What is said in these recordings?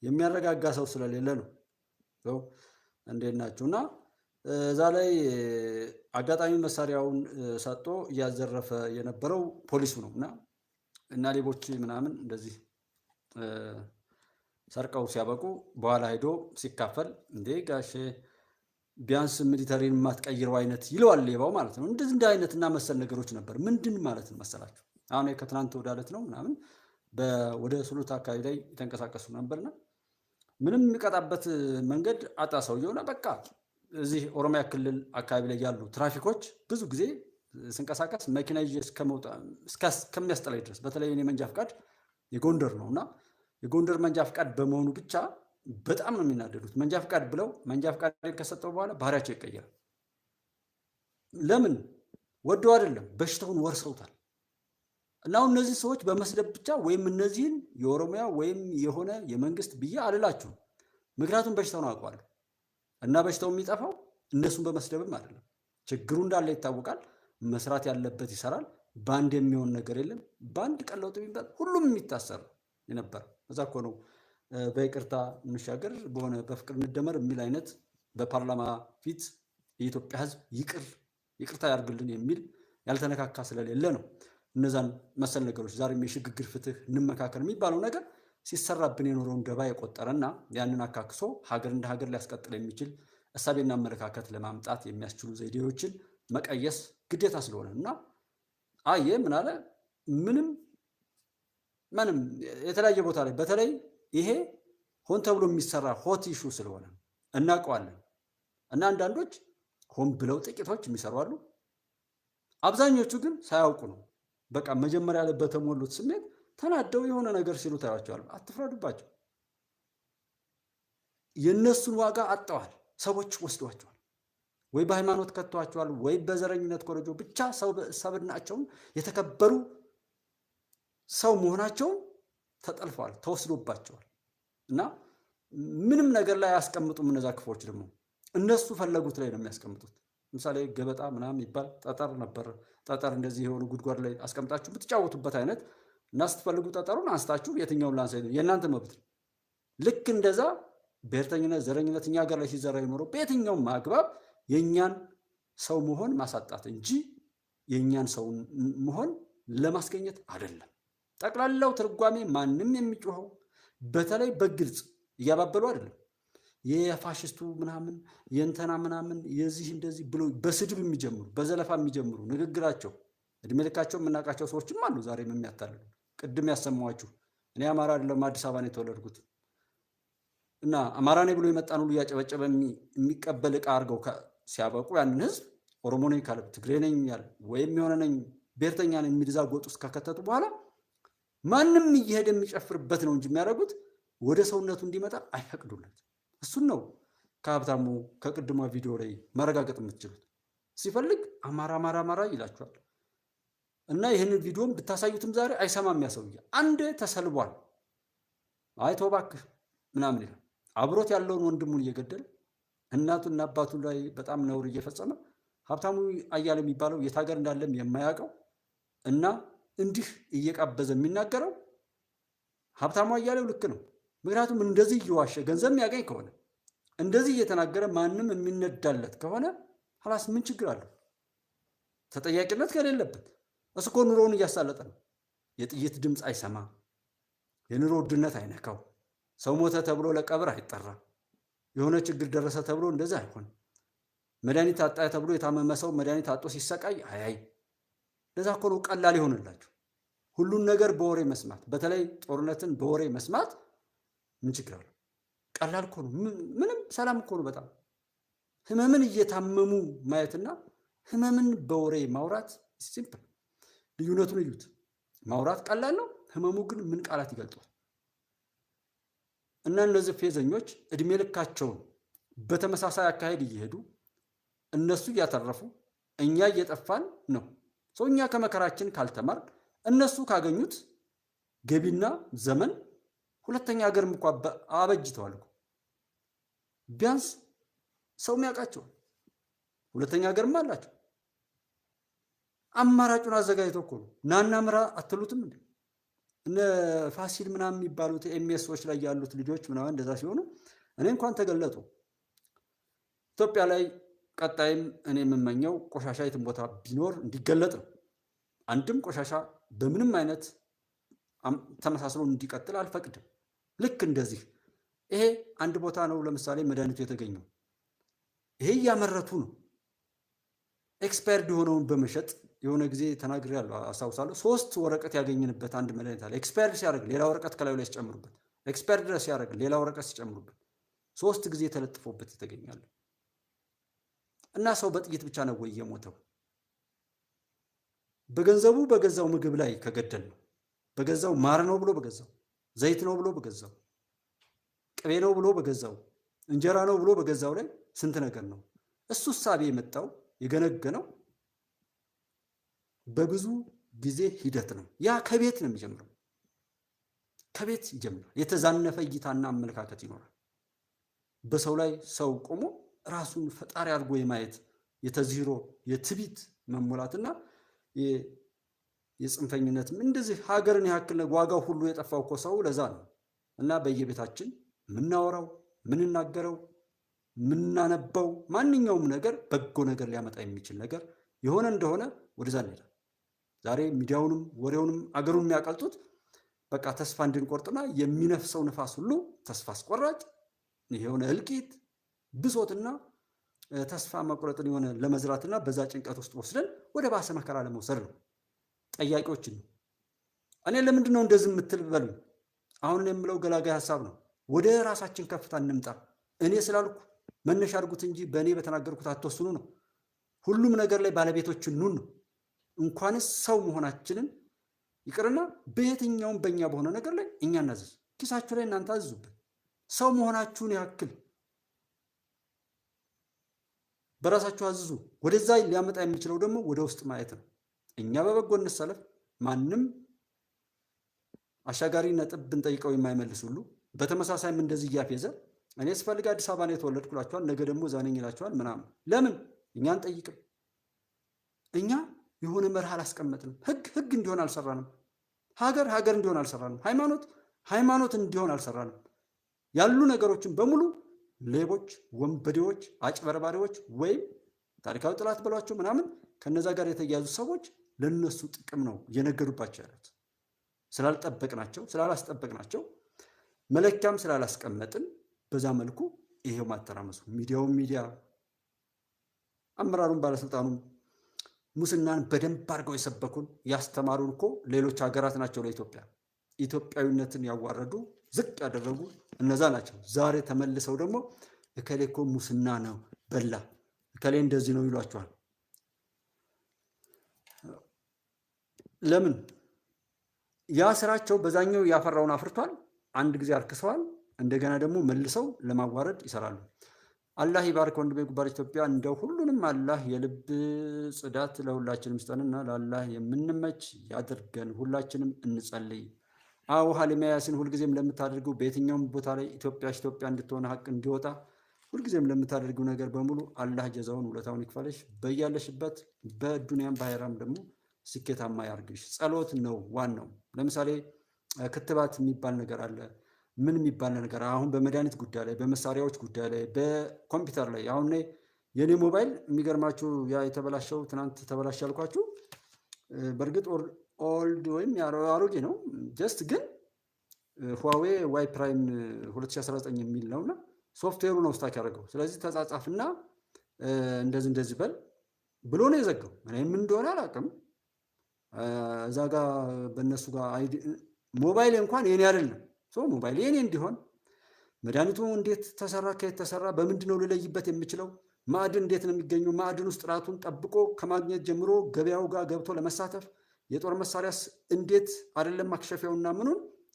የሚያረጋጋ ሰው ስለሌለ ነው። እንዴት ናችሁና እዛ ላይ አጋጣሚ መሳሪያውን ሰጥቶ እያዘረፈ የነበረው ፖሊሱ ነውና እና ሌቦች ምናምን እንደዚህ ሰርቀው ሲያበቁ በኋላ ሄዶ ሲካፈል እንዴ ጋሼ ቢያንስ ሚሊተሪን ማትቀይረው አይነት ይለዋል ሌባው ማለት ነው። እንደዚህ አይነትና መሰል ነገሮች ነበር። ምንድን ማለት ነው መሰላችሁ? አሁን ከትናንት ወደ ዕለት ነው ምናምን ወደ ሱሉት አካባቢ ላይ የተንቀሳቀሱ ነበርና ምንም የሚቀጣበት መንገድ አጣ ሰውየውና በቃ እዚህ ኦሮሚያ ክልል አካባቢ ላይ ያሉ ትራፊኮች ብዙ ጊዜ ስንቀሳቀስ መኪና ይዤ እስከሚያስጠላኝ ድረስ በተለይ እኔ መንጃ ፍቃድ የጎንደር ነውና የጎንደር መንጃ ፍቃድ በመሆኑ ብቻ በጣም ነው የሚናደዱት። መንጃ ፍቃድ ብለው መንጃ ፍቃድ ከሰጠው በኋላ ባህሪያቸው ይቀየራል። ለምን? ወደው አይደለም፣ በሽታውን ወርሰውታል። እና አሁን እነዚህ ሰዎች በመስደብ ብቻ ወይም እነዚህን የኦሮሚያ ወይም የሆነ የመንግስት ብዬ አልላችሁም። ምክንያቱም በሽታውን አውቀዋለሁ እና በሽታው የሚጠፋው እነሱን በመስደብም አይደለም። ችግሩ እንዳለ ይታወቃል። መስራት ያለበት ይሰራል። ባንድ የሚሆን ነገር የለም። ባንድ ቀን ለውጥ የሚባል ሁሉም የሚታሰር የነበር እዛ እኮ ነው በይቅርታ እንሻገር በሆነ በፍቅር እንደመር የሚል አይነት በፓርላማ ፊት የኢትዮጵያ ሕዝብ ይቅርታ ያርግልን የሚል ያልተነካካ ስለሌለ ነው። እነዛን መሰል ነገሮች ዛሬም የሽግግር ፍትህ እንመካከር የሚባለው ነገር ሲሰራብን የኖረውን ደባ የቆጠረና ያንን አካክሶ ሀገር እንደ ሀገር ሊያስቀጥል የሚችል እሳቤና አመለካከት ለማምጣት የሚያስችሉ ዘዴዎችን መቀየስ ግዴታ ስለሆነ እና አየ ምን አለ ምንም የተለያየ ቦታ ላይ በተለይ ይሄ ሆን ተብሎ የሚሰራ ሆት ኢሹ ስለሆነ እናውቀዋለን። እና አንዳንዶች ሆን ብለው ጥቂቶች የሚሰሩ አሉ። አብዛኞቹ ግን ሳያውቁ ነው። በቃ መጀመሪያ ላይ በተሞሉት ስሜት ተናደው የሆነ ነገር ሲሉ ታያቸዋል። አትፍረዱባቸው። የነሱን ዋጋ አጠዋል። ሰዎች ወስዷቸዋል። ወይ በሃይማኖት ከተዋቸዋል፣ ወይ በዘረኝነት ኮረጆ ብቻ ሰብናቸውን የተከበሩ ሰው መሆናቸውን ተጠልፈዋል፣ ተወስዶባቸዋል። እና ምንም ነገር ላይ ያስቀምጡም። እነዛ ክፎች ደግሞ እነሱ ፈለጉት ላይ ነው የሚያስቀምጡት። ለምሳሌ ገበጣ ምናምን ይባል ጠጠር ነበር። ጠጠር እንደዚህ የሆኑ ጉድጓድ ላይ አስቀምጣችሁ ብትጫወቱበት አይነት እና ስትፈልጉ ጠጠሩን አንስታችሁ የትኛውን ላንሳ የእናንተ መብት ነው። ልክ እንደዛ ብሔርተኝነት፣ ዘረኝነት እኛ ሀገር ላይ ሲዘራ የኖረው በየትኛውም አግባብ የእኛን ሰው መሆን ማሳጣት እንጂ የእኛን ሰው መሆን ለማስገኘት አይደለም። ጠቅላላው ትርጓሜ ማንም የሚጮኸው በተለይ በግልጽ እያባበሉ አይደለም። የፋሽስቱ ምናምን የእንተና ምናምን የዚህ እንደዚህ ብሎ በስድብ የሚጀምሩ በዘለፋ የሚጀምሩ ንግግራቸው እድሜ ልካቸው የምናውቃቸው ሰዎችም አሉ። ዛሬም የሚያታልሉ ቅድም ያሰማኋችሁ እኔ አማራ አይደለም አዲስ አበባ ነው የተወለድኩት እና አማራ ነኝ ብሎ የመጣን ሁሉ እያጨበጨበ የሚቀበል ዕቃ አድርገው ሲያበቁ ያንን ህዝብ ኦሮሞ ነኝ ካለ ትግሬ ነኝ ያለ ወይም የሆነ ነኝ ብሔርተኛ ነኝ የሚል እዛ ጎጥ ውስጥ ከከተቱ በኋላ ማንም እየሄደ የሚጨፍርበት ነው እንጂ የሚያደርጉት ወደ ሰውነቱ እንዲመጣ አይፈቅዱለት። እሱን ነው ከሀብታሙ ከቅድሟ ቪዲዮ ላይ ማረጋገጥ የምትችሉት። ሲፈልግ አማራ ይላችኋል። እና ይህንን ቪዲዮም ብታሳዩትም ዛሬ አይሰማም። ያሰውያ አንድ ተሰልቧል። አይቶ እባክህ ምናምን ይላል። አብሮት ያለውን ወንድሙን እየገደለ እናቱና አባቱ ላይ በጣም ነውር እየፈጸመ ሀብታሙ አያሌው የሚባለው የት ሀገር እንዳለም የማያውቀው እና እንዲህ እየቃበዘ የሚናገረው ሀብታሙ አያሌው ልክ ነው። ምክንያቱም እንደዚህ እየዋሸ ገንዘብ የሚያገኝ ከሆነ እንደዚህ እየተናገረ ማንም የሚነዳለት ከሆነ ሀላስ ምን ችግር አለው? ተጠያቂነት ከሌለበት እሱ እኮ ኑሮውን እያሳለጠ ነው። የጥይት ድምፅ አይሰማ፣ የኑሮ ውድነት አይነካው፣ ሰው ሞተ ተብሎ ለቀብር አይጠራ፣ የሆነ ችግር ደረሰ ተብሎ እንደዛ አይሆን፣ መድኃኒት አጣ ተብሎ የታመመ ሰው መድኃኒት አጦ ሲሰቃይ አያይ። ለዛ እኮ ነው ቀላል ይሆንላችሁ ሁሉን ነገር በወሬ መስማት። በተለይ ጦርነትን በወሬ መስማት ምን ችግር አለው? ቀላል እኮ ነው። ምንም ሰላም እኮ ነው። በጣም ህመምን እየታመሙ ማየትና ህመምን በወሬ ማውራት ሲምፕል። ልዩነቱን እዩት። ማውራት ቀላል ነው። ህመሙ ግን ምን ቃላት ይገልጧል? እና እነዚህ ፌዘኞች እድሜ ልካቸውን በተመሳሳይ አካሄድ እየሄዱ እነሱ እያተረፉ እኛ እየጠፋን ነው። ሰው እኛ ከመከራችን ካልተማር እነሱ ካገኙት ገቢና ዘመን ሁለተኛ ሀገርም እንኳ አበጅተዋል እኮ ቢያንስ ሰው የሚያውቃቸው ሁለተኛ ሀገርም አላቸው። አማራጩን አዘጋጅተው እኮ ነው። ናና ምራ አትሉትም እንዴ? እነ ፋሲል ምናምን የሚባሉት ኤምኤሶች ላይ ያሉት ልጆች ምናምን እንደዛ ሲሆኑ እኔ እንኳን ተገለጡ። ኢትዮጵያ ላይ ቀጣይም እኔ የምመኘው ቆሻሻ የትም ቦታ ቢኖር እንዲገለጥ ነው። አንድም ቆሻሻ በምንም አይነት ተመሳስሎ እንዲቀጥል አልፈቅድም። ልክ እንደዚህ ይሄ አንድ ቦታ ነው ለምሳሌ መድኃኒቱ የተገኘው፣ ይሄ እያመረቱ ነው። ኤክስፓየርድ የሆነውን በመሸጥ የሆነ ጊዜ ተናግሬያለሁ፣ አስታውሳለሁ። 3 ወረቀት ያገኘንበት አንድ መድኃኒት አለ። ኤክስፓየርድ ሲያደርግ ሌላ ወረቀት ከላዩ ላይ ሲጨምሩበት፣ ኤክስፓየርድ ሲያደርግ ሌላ ወረቀት ሲጨምሩበት፣ 3 ጊዜ ተለጥፎበት ይተገኛል። እና ሰው በጥይት ብቻ ነው ወይ የሞተው? በገንዘቡ በገዛው ምግብ ላይ ከገደል ነው፣ በገዛው ማር ነው ብሎ በገዛው፣ ዘይት ነው ብሎ በገዛው፣ ቅቤ ነው ብሎ በገዛው፣ እንጀራ ነው ብሎ በገዛው ላይ ስንት ነገር ነው። እሱ ሳቢ የመጣው የገነገነው በብዙ ጊዜ ሂደት ነው። ያ ከቤት ነው የሚጀምረው። ከቤት ይጀምራል። የተዛነፈ እይታና አመለካከት ይኖራል። በሰው ላይ ሰው ቆሞ ራሱን ፈጣሪ አድርጎ የማየት የተዝሂሮ የትቢት መሞላትና የጽንፈኝነት እንደዚህ ሀገርን ያክል ዋጋው ሁሉ የጠፋው እኮ ሰው ለዛ ነው። እና በየቤታችን የምናወራው የምንናገረው የምናነባው ማንኛውም ነገር በጎ ነገር ሊያመጣ የሚችል ነገር የሆነ እንደሆነ ወደዛ እንሄዳለን። ዛሬ ሚዲያውንም ወሬውንም አገሩን የሚያቀልጡት በቃ ተስፋ እንድንቆርጥና የሚነፍሰው ንፋስ ሁሉ ተስፋ አስቆራጭ የሆነ እልቂት ብሶትና ተስፋ መቁረጥን የሆነ ለመዝራትና በዛ ጭንቀት ውስጥ ወስደን ወደ ባሰ መከራ ለመውሰድ ነው። ጠያቂዎችን ነው። እኔ ለምንድን ነው እንደዚህ የምትል በሉኝ። አሁን የምለው ገላጋይ ሀሳብ ነው። ወደ ራሳችን ከፍታ እንምጣ። እኔ ስላልኩ መነሻ አድርጉት እንጂ በእኔ በተናገርኩት አትወስኑ ነው። ሁሉም ነገር ላይ ባለቤቶችን ኑን ነው። እንኳንስ ሰው መሆናችንን ይቅርና በየትኛውም በእኛ በሆነ ነገር ላይ እኛ እናዘዝ። ኪሳችሁ ላይ እናንተ አዝዙበት። ሰው መሆናችሁን ያክል በራሳችሁ አዝዙ። ወደዛ ሊያመጣ የሚችለው ደግሞ ወደ ውስጥ ማየት ነው። እኛ በበጎ እንሰለፍ። ማንም አሻጋሪ ነጥብ ብንጠይቀው የማይመልስ ሁሉ በተመሳሳይም እንደዚህ እያፌዘ እኔ ስፈልግ አዲስ አበባ ነው የተወለድኩ እላችኋል፣ ነገ ደግሞ እዛ ነኝ ይላችኋል ምናምን። ለምን እኛ አንጠይቅም? እኛ የሆነ መርህ አላስቀመጥንም። ህግ እንዲሆን አልሰራንም። ሀገር እንዲሆን አልሰራንም። ሃይማኖት እንዲሆን አልሰራንም። ያሉ ነገሮችን በሙሉ ሌቦች፣ ወንበዴዎች፣ አጭበርባሪዎች ወይም ታሪካዊ ጥላት በሏቸው ምናምን ከነዛ ጋር የተያዙ ሰዎች ለነሱ ጥቅም ነው እየነገዱባቸው ያሉት። ስላላስጠበቅናቸው መለኪያም ስላላስቀመጥን በዛ መልኩ ይሄው ማተራመሱ ሚዲያውም ሚዲያ አመራሩን ባለስልጣኑም ሙስናን በደንብ አድርገው የሰበኩን ያስተማሩን እኮ ሌሎች ሀገራት ናቸው። ለኢትዮጵያ ኢትዮጵያዊነትን ያዋረዱ ዝቅ ያደረጉ እነዛ ናቸው። ዛሬ ተመልሰው ደግሞ እከሌ እኮ ሙስና ነው በላ፣ እከሌ እንደዚህ ነው ይሏቸዋል። ለምን? ያ ስራቸው በዛኛው ያፈራውን አፍርቷል። አንድ ጊዜ አርክሰዋል። እንደገና ደግሞ መልሰው ለማዋረድ ይሰራሉ። አላህ ይባርክ ወንድሜ ጉባኤ ኢትዮጵያ። እንደው ሁሉንም አላህ የልብ ጽዳት ለሁላችንም ይስጠንና ለአላህ የምንመች ያድርገን። ሁላችንም እንጸልይ። አዎ ሀሊማ ያሲን ሁልጊዜም ለምታደርገው በየትኛውም ቦታ ላይ ኢትዮጵያ እንድትሆን ሀቅ እንዲወጣ ሁልጊዜም ለምታደርገው ነገር በሙሉ አላህ ጀዛውን ውለታውን ይክፈልሽ። በያለሽበት በዱንያም በአኺራም ደግሞ ስኬታማ ያርግሽ። ጸሎት ነው ዋናው። ለምሳሌ ክትባት የሚባል ነገር አለ። ምን የሚባል ነገር አሁን በመድኃኒት ጉዳይ ላይ፣ በመሳሪያዎች ጉዳይ ላይ፣ በኮምፒውተር ላይ አሁን የኔ ሞባይል የሚገርማችሁ ያ የተበላሸው ትናንት ተበላሽ ያልኳችሁ በእርግጥ ኦልድ ወይም አሮጌ ነው። ጀስት ግን ሁዋዌ ዋይ ፕራይም 2019 የሚል ነውና ሶፍትዌሩ ነው ስታክ ያደረገው። ስለዚህ ተጻጻፍና እንደዚህ በል ብሎ ነው የዘጋው። እኔ ምን እንደሆነ አላውቅም። እዛ ጋር በእነሱ ጋር ሞባይል እንኳን የኔ አይደለም። ሞባይል የኔ እንዲሆን መድኃኒቱ እንዴት ተሰራ፣ ከየት ተሰራ፣ በምንድን ነው ልለይበት የምችለው፣ ማዕድን እንዴት ነው የሚገኘው፣ ማዕድን ውስጥ ጥራቱን ጠብቆ ከማግኘት ጀምሮ ገበያው ጋር ገብቶ ለመሳተፍ የጦር መሳሪያስ እንዴት አይደለም ማክሸፊያውና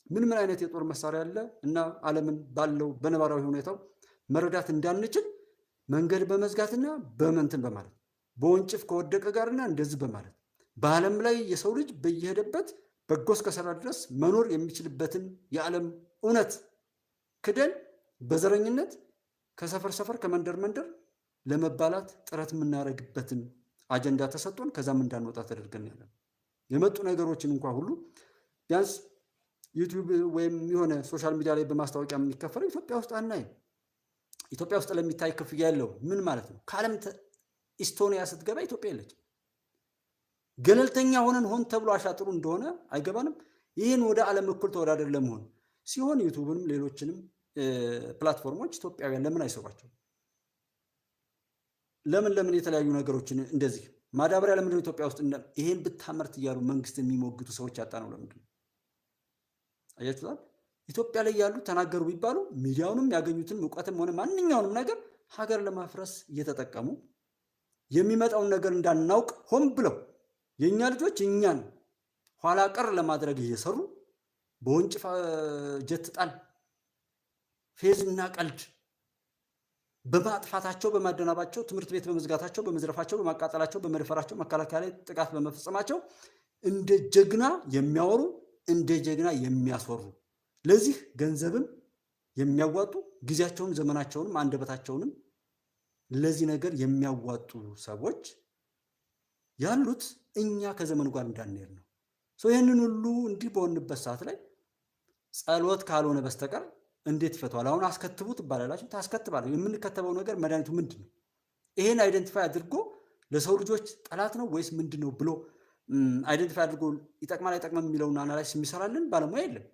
ምን አይነት የጦር መሳሪያ አለ እና ዓለምን ባለው በነባራዊ ሁኔታው መረዳት እንዳንችል መንገድ በመዝጋትና በመንትን በማለት በወንጭፍ ከወደቀ ጋርና እንደዚህ በማለት በዓለም ላይ የሰው ልጅ በየሄደበት በጎ እስከሰራ ድረስ መኖር የሚችልበትን የዓለም እውነት ክደን በዘረኝነት ከሰፈር ከመንደር ለመባላት ጥረት የምናደርግበትን አጀንዳ ተሰጥቶን ከዛም እንዳንወጣ ተደርገን ያለን የመጡ ነገሮችን እንኳን ሁሉ ቢያንስ ዩቲዩብ ወይም የሆነ ሶሻል ሚዲያ ላይ በማስታወቂያ የሚከፈለው ኢትዮጵያ ውስጥ አናይም። ኢትዮጵያ ውስጥ ለሚታይ ክፍያ ያለው ምን ማለት ነው? ከዓለም ኢስቶኒያ ስትገባ ኢትዮጵያ የለች። ገለልተኛ ሆነን ሆን ተብሎ አሻጥሩ እንደሆነ አይገባንም። ይህን ወደ ዓለም እኩል ተወዳደር ለመሆን ሲሆን ዩቲዩብንም ሌሎችንም ፕላትፎርሞች ኢትዮጵያውያን ለምን አይሰሯቸው? ለምን የተለያዩ ነገሮችን እንደዚህ ማዳበሪያ ለምንድን ነው ኢትዮጵያ ውስጥ ይሄን ብታመርት እያሉ መንግስት የሚሞግቱ ሰዎች ያጣ ነው? ለምንድን ነው? አያችሁታል? ኢትዮጵያ ላይ ያሉ ተናገሩ ቢባሉ ሚዲያውንም ያገኙትን እውቀትም ሆነ ማንኛውንም ነገር ሀገር ለማፍረስ እየተጠቀሙ የሚመጣውን ነገር እንዳናውቅ ሆን ብለው የኛ ልጆች እኛን ኋላ ቀር ለማድረግ እየሰሩ በወንጭፍ ጀት ጣል ፌዝና ቀልድ በማጥፋታቸው በማደናባቸው ትምህርት ቤት በመዝጋታቸው በመዝረፋቸው በማቃጠላቸው በመድፈራቸው መከላከያ ላይ ጥቃት በመፈጸማቸው እንደ ጀግና የሚያወሩ እንደ ጀግና የሚያስወሩ ለዚህ ገንዘብም የሚያዋጡ ጊዜያቸውን ዘመናቸውንም አንደበታቸውንም ለዚህ ነገር የሚያዋጡ ሰዎች ያሉት እኛ ከዘመኑ ጋር እንዳንሄድ ነው። ይህንን ሁሉ እንዲህ በሆንበት ሰዓት ላይ ጸሎት ካልሆነ በስተቀር እንዴት ይፈቷል? አሁን አስከትቡ ትባላላችሁ፣ ታስከትባለ። የምንከተበው ነገር መድኃኒቱ ምንድን ነው? ይሄን አይደንቲፋይ አድርጎ ለሰው ልጆች ጠላት ነው ወይስ ምንድን ነው ብሎ አይደንቲፋይ አድርጎ ይጠቅማል አይጠቅምም የሚለውን አናላይስ የሚሰራልን ባለሙያ የለም።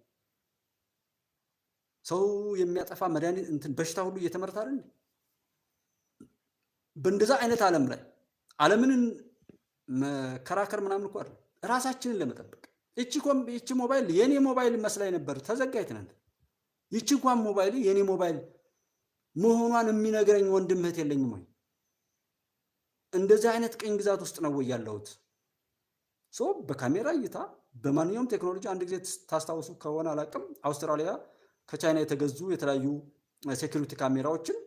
ሰው የሚያጠፋ መድኃኒት እንትን በሽታ ሁሉ እየተመረተ አይደል? በእንደዛ አይነት ዓለም ላይ ዓለምን መከራከር ምናምን እኮ አይደል፣ ራሳችንን ለመጠበቅ እቺ ሞባይል የኔ ሞባይል መስላኝ ነበር ተዘጋይት ነን። ይቺ እንኳን ሞባይል የኔ ሞባይል መሆኗን የሚነግረኝ ወንድም እህት የለኝም ወይ? እንደዚህ አይነት ቅኝ ግዛት ውስጥ ነው ወይ ያለሁት? በካሜራ እይታ በማንኛውም ቴክኖሎጂ አንድ ጊዜ ታስታውሱ ከሆነ አላቅም፣ አውስትራሊያ ከቻይና የተገዙ የተለያዩ ሴኩሪቲ ካሜራዎችን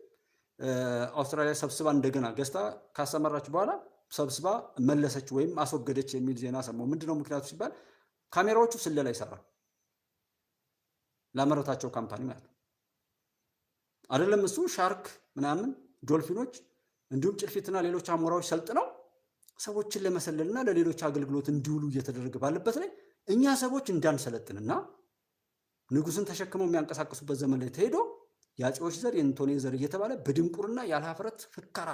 አውስትራሊያ ሰብስባ እንደገና ገዝታ ካሰመራች በኋላ ሰብስባ መለሰች ወይም አስወገደች የሚል ዜና ሰማሁ። ምንድነው ምክንያቱ ሲባል ካሜራዎቹ ስለላ ይሰራል ላመረታቸው ካምፓኒ ማለት ነው። አይደለም እሱ ሻርክ ምናምን ዶልፊኖች እንዲሁም ጭልፊትና ሌሎች አሞራዎች ሰልጥነው ሰዎችን ለመሰለልና ለሌሎች አገልግሎት እንዲውሉ እየተደረገ ባለበት ላይ እኛ ሰዎች እንዳንሰለጥንና ንጉስን ተሸክመው የሚያንቀሳቅሱበት ዘመን ላይ ተሄዶ የአፄዎች ዘር የእንቶኔ ዘር እየተባለ በድንቁርና ያለ ኀፍረት ፍከራ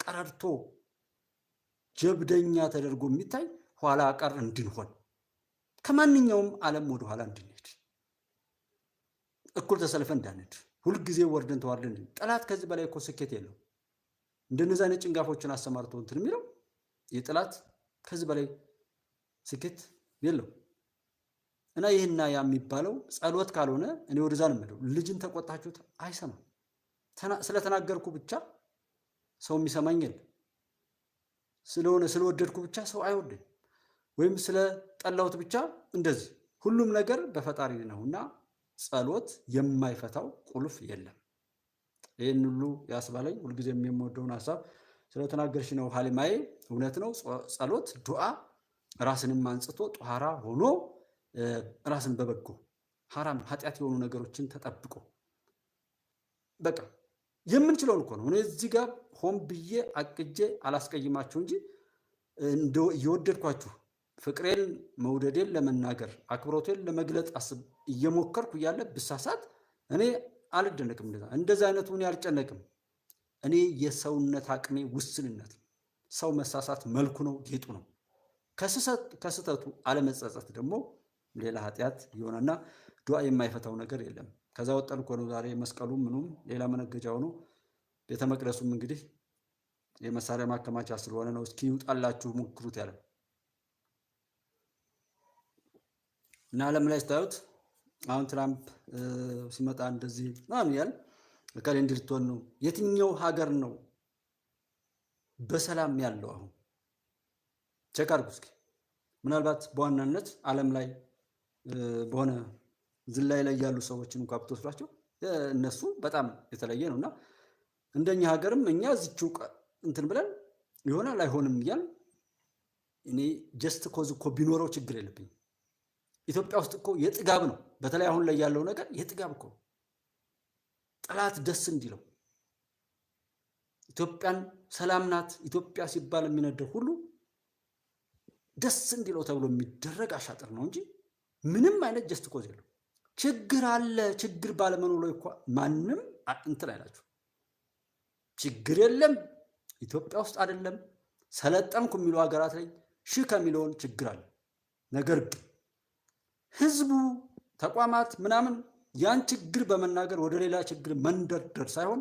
ቀረርቶ ጀብደኛ ተደርጎ የሚታይ ኋላ ቀር እንድንሆን ከማንኛውም ዓለም ወደ ኋላ እንድንሄድ እኩል ተሰልፈን እንዳንሄድ ሁልጊዜ ወርደን ተዋርደን ጠላት ከዚህ በላይ እኮ ስኬት የለው። እንደነዛ አይነት ጭንጋፎችን አሰማርቶ እንትን የሚለው የጠላት ከዚህ በላይ ስኬት የለው እና ይህና ያ የሚባለው ጸሎት ካልሆነ እኔ ወደዛ ነው የምለው። ልጅን ተቆጣችሁት አይሰማም። ስለተናገርኩ ብቻ ሰው የሚሰማኝ የለም። ስለወደድኩ ብቻ ሰው አይወደኝ ወይም ስለጠላሁት ብቻ እንደዚህ። ሁሉም ነገር በፈጣሪ ነውና ጸሎት የማይፈታው ቁልፍ የለም። ይህን ሁሉ ያስባለኝ ሁልጊዜም የምወደውን ሀሳብ ስለተናገርሽ ነው ሀሊማዬ። እውነት ነው። ጸሎት ዱዓ ራስንም አንጽቶ ጧራ ሆኖ ራስን በበጎ ሐራም ኃጢአት የሆኑ ነገሮችን ተጠብቆ በቃ የምንችለውን እኮ ነው። እኔ እዚህ ጋር ሆን ብዬ አቅጄ አላስቀይማችሁ እንጂ እንደው እየወደድኳችሁ ፍቅሬን መውደዴን ለመናገር አክብሮቴን ለመግለጽ አስብ እየሞከርኩ እያለ ብሳሳት እኔ አልደነቅም። እንደዛ አይነቱ እኔ አልጨነቅም። እኔ የሰውነት አቅሜ ውስንነት ሰው መሳሳት መልኩ ነው፣ ጌጡ ነው። ከስህተቱ አለመጸጸት ደግሞ ሌላ ኃጢአት ይሆናልና ዱዓ የማይፈታው ነገር የለም። ከዛ ወጣን እኮ ነው ዛሬ መስቀሉ ምኑም ሌላ መነገጃው ነው። ቤተ መቅደሱም እንግዲህ የመሳሪያ ማከማቻ ስለሆነ ነው። እስኪ ይውጣላችሁ ሞክሩት ያለ እና ዓለም ላይ ስታዩት አሁን ትራምፕ ሲመጣ እንደዚህ ምናምን ያል በካለ እንድትሆን ነው። የትኛው ሀገር ነው በሰላም ያለው? አሁን ቼክ አድርጉ እስኪ። ምናልባት በዋናነት ዓለም ላይ በሆነ ዝላይ ላይ ያሉ ሰዎችን እንኳን ብትወስዷቸው እነሱ በጣም የተለየ ነውና እንደኛ ሀገርም እኛ እዚችው እንትን ብለን ይሆናል አይሆንም እያል እኔ ጀስት ኮዝ እኮ ቢኖረው ችግር የለብኝም። ኢትዮጵያ ውስጥ እኮ የጥጋብ ነው። በተለይ አሁን ላይ ያለው ነገር የጥጋብ እኮ ጠላት ደስ እንዲለው ኢትዮጵያን ሰላም ናት ኢትዮጵያ ሲባል የሚነደው ሁሉ ደስ እንዲለው ተብሎ የሚደረግ አሻጥር ነው እንጂ ምንም አይነት ጀስት ኮዝ የለው። ችግር አለ። ችግር ባለመኖሩ ላይ እኮ ማንም እንትን አይላችሁ። ችግር የለም ኢትዮጵያ ውስጥ አይደለም ሰለጠንኩ የሚሉ ሀገራት ላይ ከሚሊዮን ችግር አለ። ነገር ግን ህዝቡ ተቋማት ምናምን ያን ችግር በመናገር ወደ ሌላ ችግር መንደርደር ሳይሆን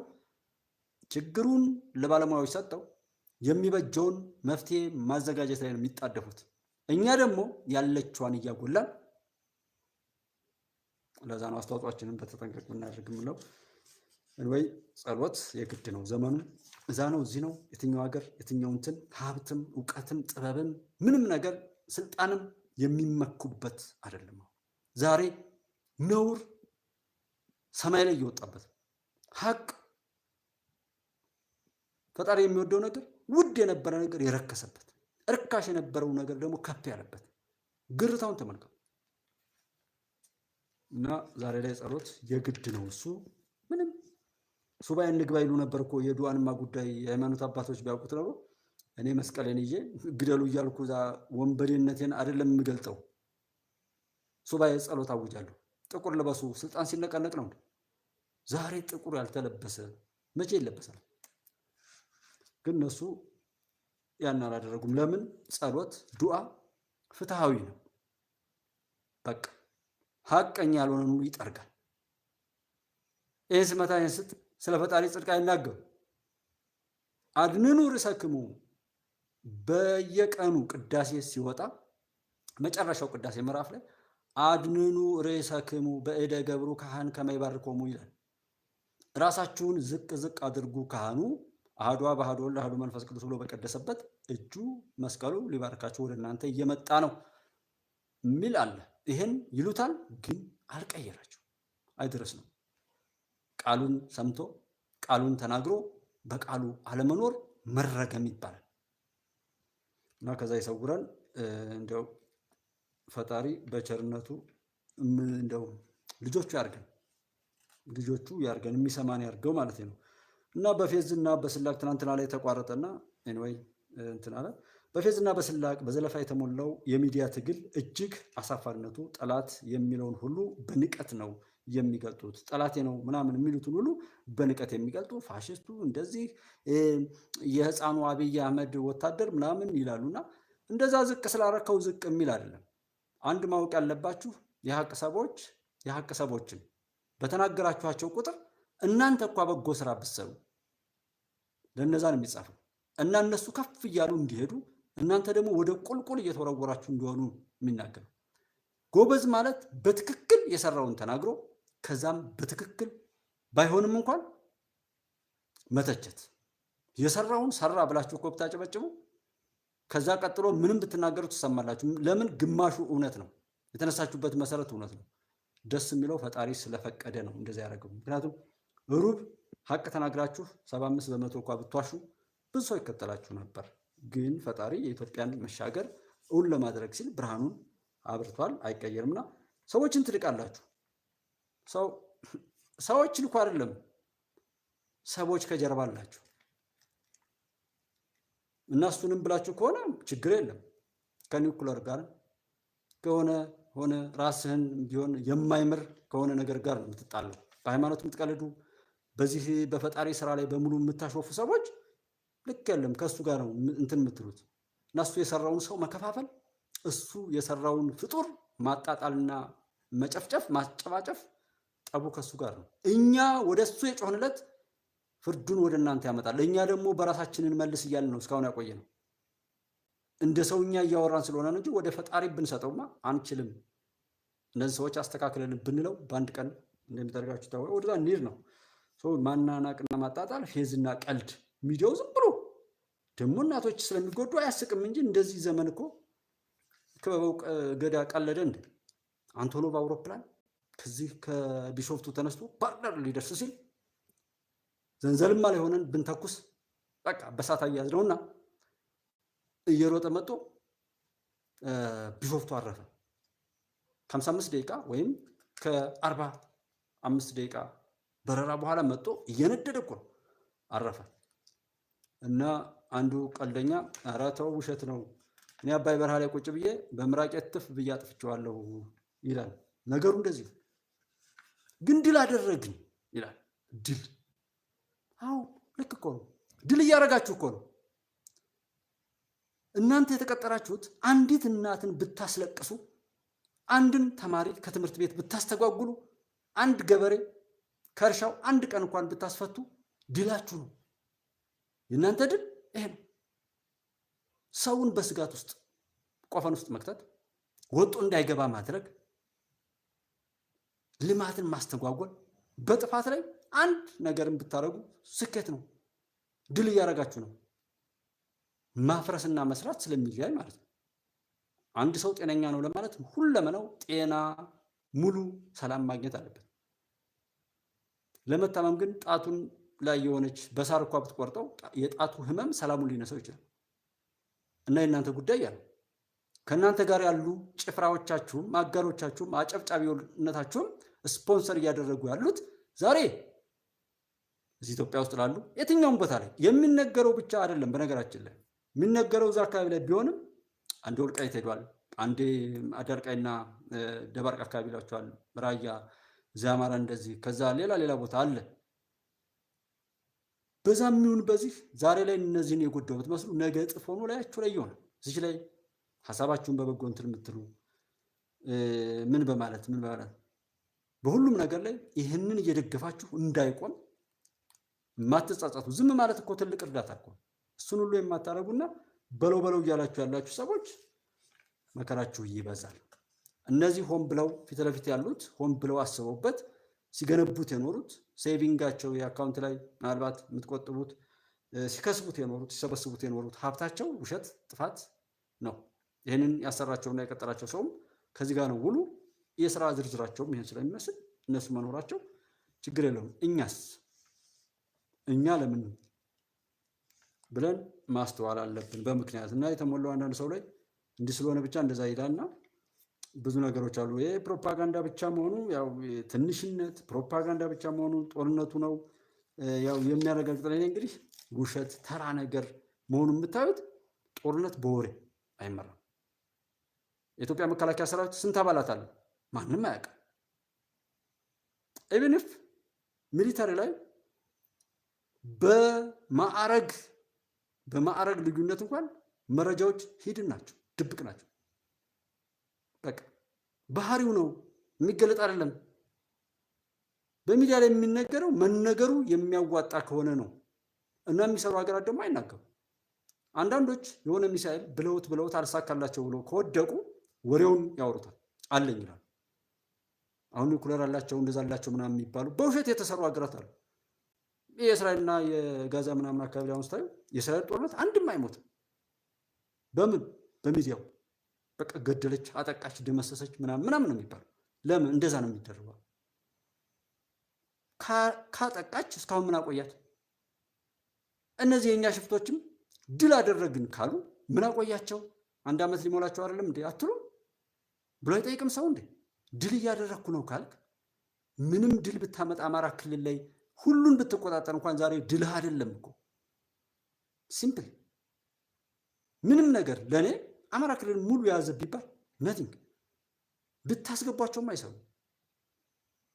ችግሩን ለባለሙያዎች ሰጠው የሚበጀውን መፍትሄ ማዘጋጀት ላይ ነው የሚጣደፉት። እኛ ደግሞ ያለችዋን እያጎላን ለዛ ነው አስተዋጽኦአችንን በተጠንቀቅ ብናደርግ የምለው። ወይ ጸሎት የግድ ነው። ዘመኑ እዛ ነው እዚህ ነው። የትኛው ሀገር የትኛው እንትን ሀብትም እውቀትም ጥበብም ምንም ነገር ስልጣንም የሚመኩበት አይደለም። ዛሬ ነውር ሰማይ ላይ እየወጣበት ሀቅ ፈጣሪ የሚወደው ነገር ውድ የነበረ ነገር የረከሰበት እርካሽ የነበረው ነገር ደግሞ ከፍ ያለበት ግርታውን ተመልከቱ። እና ዛሬ ላይ ጸሎት የግድ ነው። እሱ ምንም ሱባኤ እንግባ ይሉ ነበር እኮ የዱዓንማ ጉዳይ የሃይማኖት አባቶች ቢያውቁት ነው። እኔ መስቀሌን ይዤ ግደሉ እያልኩ እዛ ወንበዴነቴን አይደለም የምገልጠው። ሱባኤ ጸሎት አውጃለሁ። ጥቁር ልበሱ ስልጣን ሲነቀነቅ ነው። ዛሬ ጥቁር ያልተለበሰ መቼ ይለበሳል? ግን እነሱ ያን አላደረጉም። ለምን? ጸሎት ዱዓ ፍትሃዊ ነው። በቃ ሀቀኛ ያልሆነን ሁሉ ይጠርጋል። ይህን ስመታ ስጥ ስለ ፈጣሪ ጽድቅ አይናገሩ። አድንኑ ርእሰክሙ በየቀኑ ቅዳሴ ሲወጣ መጨረሻው ቅዳሴ ምዕራፍ ላይ አድንኑ ርእሰክሙ በእደ ገብሩ ካህን ከመ ይባርኮሙ ይላል። ራሳችሁን ዝቅ ዝቅ አድርጉ። ካህኑ አሐዱ አብ አሐዱ ወልድ አሐዱ መንፈስ ቅዱስ ብሎ በቀደሰበት እጁ መስቀሉ ሊባርካችሁ ወደ እናንተ እየመጣ ነው የሚል አለ። ይሄን ይሉታል፣ ግን አልቀየራቸው አይደረስ ነው። ቃሉን ሰምቶ ቃሉን ተናግሮ በቃሉ አለመኖር መረገም ይባላል። እና ከዛ ይሰውረን። እንደው ፈጣሪ በቸርነቱ እንደው ልጆቹ ያርገን የሚሰማን ያርገው ማለት ነው። እና በፌዝና በስላቅ ትናንትና ላይ ተቋረጠና ኤኒዌይ እንትን አለ። በፌዝና በስላቅ በዘለፋ የተሞላው የሚዲያ ትግል እጅግ አሳፋሪነቱ ጠላት የሚለውን ሁሉ በንቀት ነው የሚገልጡት። ጠላቴ ነው ምናምን የሚሉትን ሁሉ በንቀት የሚገልጡ ፋሽስቱ እንደዚህ የህፃኑ አብይ አህመድ ወታደር ምናምን ይላሉና እንደዛ ዝቅ ስላረከው ዝቅ የሚል አይደለም። አንድ ማወቅ ያለባችሁ የሀቅ ሰቦችን በተናገራችኋቸው ቁጥር እናንተ እንኳ በጎ ስራ ብትሰሩ ለነዛ ነው የሚጻፈው እና እነሱ ከፍ እያሉ እንዲሄዱ እናንተ ደግሞ ወደ ቁልቁል እየተወረወራችሁ እንደሆኑ የሚናገረው። ጎበዝ ማለት በትክክል የሰራውን ተናግሮ ከዛም በትክክል ባይሆንም እንኳን መተቸት። የሰራውን ሰራ ብላችሁ እኮ ብታጨበጭቡ ከዛ ቀጥሎ ምንም ብትናገሩ ትሰማላችሁ። ለምን? ግማሹ እውነት ነው፣ የተነሳችሁበት መሰረት እውነት ነው። ደስ የሚለው ፈጣሪ ስለፈቀደ ነው እንደዛ ያደረገው። ምክንያቱም ሩብ ሀቅ ተናግራችሁ 75 በመቶ እንኳ ብትዋሹ ብዙ ሰው ይከተላችሁ ነበር። ግን ፈጣሪ የኢትዮጵያን መሻገር እውን ለማድረግ ሲል ብርሃኑን አብርቷል፣ አይቀየርምና ሰዎችን ትልቃላችሁ። ሰዎች ልኩ አይደለም፣ ሰዎች ከጀርባ አላችሁ እና እሱንም ብላችሁ ከሆነ ችግር የለም። ከኒውክለር ጋር ሆነ ራስህን ቢሆን የማይምር ከሆነ ነገር ጋር ነው የምትጣለው። በሃይማኖት የምትቀልዱ በዚህ በፈጣሪ ስራ ላይ በሙሉ የምታሾፉ ሰዎች ልክ የለም ከእሱ ጋር ነው እንትን የምትሉት እና እሱ የሰራውን ሰው መከፋፈል፣ እሱ የሰራውን ፍጡር ማጣጣልና መጨፍጨፍ ማጨባጨፍ፣ ጠቡ ከእሱ ጋር ነው። እኛ ወደ እሱ የጮህንለት ፍርዱን ወደ እናንተ ያመጣል። እኛ ደግሞ በራሳችንን መልስ እያልን ነው እስካሁን ያቆየ ነው። እንደ ሰውኛ እያወራን ስለሆነ እንጂ ወደ ፈጣሪ ብንሰጠውማ አንችልም። እነዚህ ሰዎች አስተካክለን ብንለው በአንድ ቀን እንደሚደረጋችሁ ታወቀ ወደዛ እንሂድ ነው። ማናናቅና ማጣጣል፣ ፌዝና ቀልድ ሚዲያው ዝም ብሎ ደግሞ እናቶች ስለሚጎዱ አያስቅም እንጂ እንደዚህ ዘመን እኮ ክበበው ገዳ ቀለደ እንደ አንቶኖቭ አውሮፕላን ከዚህ ከቢሾፍቱ ተነስቶ ባርደር ሊደርስ ሲል ዘንዘልማ ላይ ሆነን ብንተኩስ በቃ በሳት አያዝ ነውና እየሮጠ መጥቶ ቢሾፍቱ አረፈ። ከ55 ደቂቃ ወይም ከ45 ደቂቃ በረራ በኋላ መጥቶ እየነደደ እኮ አረፈ። እና አንዱ ቀልደኛ ኧረ ተው ውሸት ነው፣ እኔ አባይ በረሃ ላይ ቁጭ ብዬ በምራቄ ትፍ ብዬ አጥፍቼዋለሁ ይላል። ነገሩ እንደዚህ ግን ድል አደረግን ይላል። ድል አዎ ልክ እኮ ነው። ድል እያደረጋችሁ እኮ ነው። እናንተ የተቀጠራችሁት አንዲት እናትን ብታስለቅሱ፣ አንድን ተማሪ ከትምህርት ቤት ብታስተጓጉሉ፣ አንድ ገበሬ ከእርሻው አንድ ቀን እንኳን ብታስፈቱ ድላችሁ ነው። የእናንተ ድል ይሄ ነው። ሰውን በስጋት ውስጥ ቆፈን ውስጥ መክተት፣ ወጡ እንዳይገባ ማድረግ፣ ልማትን ማስተጓጎል፣ በጥፋት ላይ አንድ ነገርን ብታረጉ ስኬት ነው። ድል እያደረጋችሁ ነው። ማፍረስና መስራት ስለሚለያይ ማለት ነው። አንድ ሰው ጤነኛ ነው ለማለት ሁለመናው ጤና ሙሉ ሰላም ማግኘት አለበት። ለመታመም ግን ጣቱን ላይ የሆነች በሳር እንኳ ብትቆርጠው የጣቱ ህመም ሰላሙን ሊነሳው ይችላል። እና የእናንተ ጉዳይ ያለው ከእናንተ ጋር ያሉ ጭፍራዎቻችሁም አጋሮቻችሁም አጨብጫቢነታችሁም ስፖንሰር እያደረጉ ያሉት ዛሬ እዚህ ኢትዮጵያ ውስጥ ላሉ የትኛውም ቦታ ላይ የሚነገረው ብቻ አይደለም። በነገራችን ላይ የሚነገረው እዛ አካባቢ ላይ ቢሆንም አንድ ወልቃይት ሄዷል፣ አንዴ አዳርቃይና ደባርቅ አካባቢ ላቸዋል፣ ራያ እዚያ አማራ እንደዚህ፣ ከዛ ሌላ ቦታ አለ። በዛ የሚሆን በዚህ ዛሬ ላይ እነዚህን የጎዳው ብትመስሉ ነገ እጥፍ ሆኖ ላያችሁ ላይ ይሆናል። እዚህ ላይ ሀሳባችሁን በበጎ እንትን የምትሉ ምን በማለት በሁሉም ነገር ላይ ይህንን እየደገፋችሁ እንዳይቆም የማትጻጻቱ ዝም ማለት እኮ ትልቅ እርዳታ እኮ። እሱን ሁሉ የማታረጉና በለው እያላችሁ ያላችሁ ሰዎች መከራችሁ ይበዛል። እነዚህ ሆን ብለው ፊት ለፊት ያሉት ሆን ብለው አስበውበት ሲገነቡት የኖሩት ሴቪንጋቸው የአካውንት ላይ ምናልባት የምትቆጥቡት ሲከስቡት የኖሩት ሲሰበስቡት የኖሩት ሀብታቸው ውሸት፣ ጥፋት ነው። ይህንን ያሰራቸውና የቀጠራቸው ሰውም ከዚህ ጋር ነው ውሉ። የስራ ዝርዝራቸውም ይህን ስለሚመስል እነሱ መኖራቸው ችግር የለውም። እኛ ለምን ብለን ማስተዋል አለብን በምክንያት እና የተሞላው አንዳንድ ሰው ላይ እንዲህ ስለሆነ ብቻ እንደዛ ይላልና ብዙ ነገሮች አሉ። ይሄ ፕሮፓጋንዳ ብቻ መሆኑ ያው ትንሽነት ፕሮፓጋንዳ ብቻ መሆኑ ጦርነቱ ነው ያው የሚያረጋግጥልኝ እንግዲህ ውሸት ተራ ነገር መሆኑ የምታዩት ጦርነት በወሬ አይመራም። የኢትዮጵያ መከላከያ ሰራዊት ስንት አባላት አለ? ማንም አያውቅም። ኢቭንፍ ሚሊታሪ ላይ በማዕረግ ልዩነት እንኳን መረጃዎች ሂድን ናቸው፣ ድብቅ ናቸው። በቃ ባህሪው ነው የሚገለጥ አይደለም። በሚዲያ ላይ የሚነገረው መነገሩ የሚያዋጣ ከሆነ ነው እና የሚሰሩ ሀገራት ደግሞ አይናገሩ። አንዳንዶች የሆነ ሚሳኤል ብለውት አልሳካላቸው ብለው ከወደቁ ወሬውን ያወሩታል፣ አለኝ ይላሉ። አሁን ኒውክሌር አላቸው እንደዛ አላቸው ምናምን የሚባሉ በውሸት የተሰሩ ሀገራት አሉ። የእስራኤልና የጋዛ ምናምን አካባቢ አሁን ስታዩ የእስራኤል ጦርነት አንድም አይሞትም። በምን በሚዲያው በቃ ገደለች፣ አጠቃች፣ ደመሰሰች ምናምን ነው የሚባለው። ለምን እንደዛ ነው የሚደረገው? ካጠቃች እስካሁን ምን አቆያት? እነዚህ የኛ ሽፍቶችም ድል አደረግን ካሉ ምን አቆያቸው? አንድ ዓመት ሊሞላቸው አይደለም እንዴ አትሉ ብሎ አይጠይቅም ሰው እንዴ? ድል እያደረግኩ ነው ካልክ ምንም ድል ብታመጣ አማራ ክልል ላይ ሁሉን ብትቆጣጠር እንኳን ዛሬ ድልህ አይደለም እኮ። ሲምፕል ምንም ነገር ለኔ አማራ ክልል ሙሉ ያዘ ቢባል ነቲንግ። ብታስገቧቸውም አይሰሩ።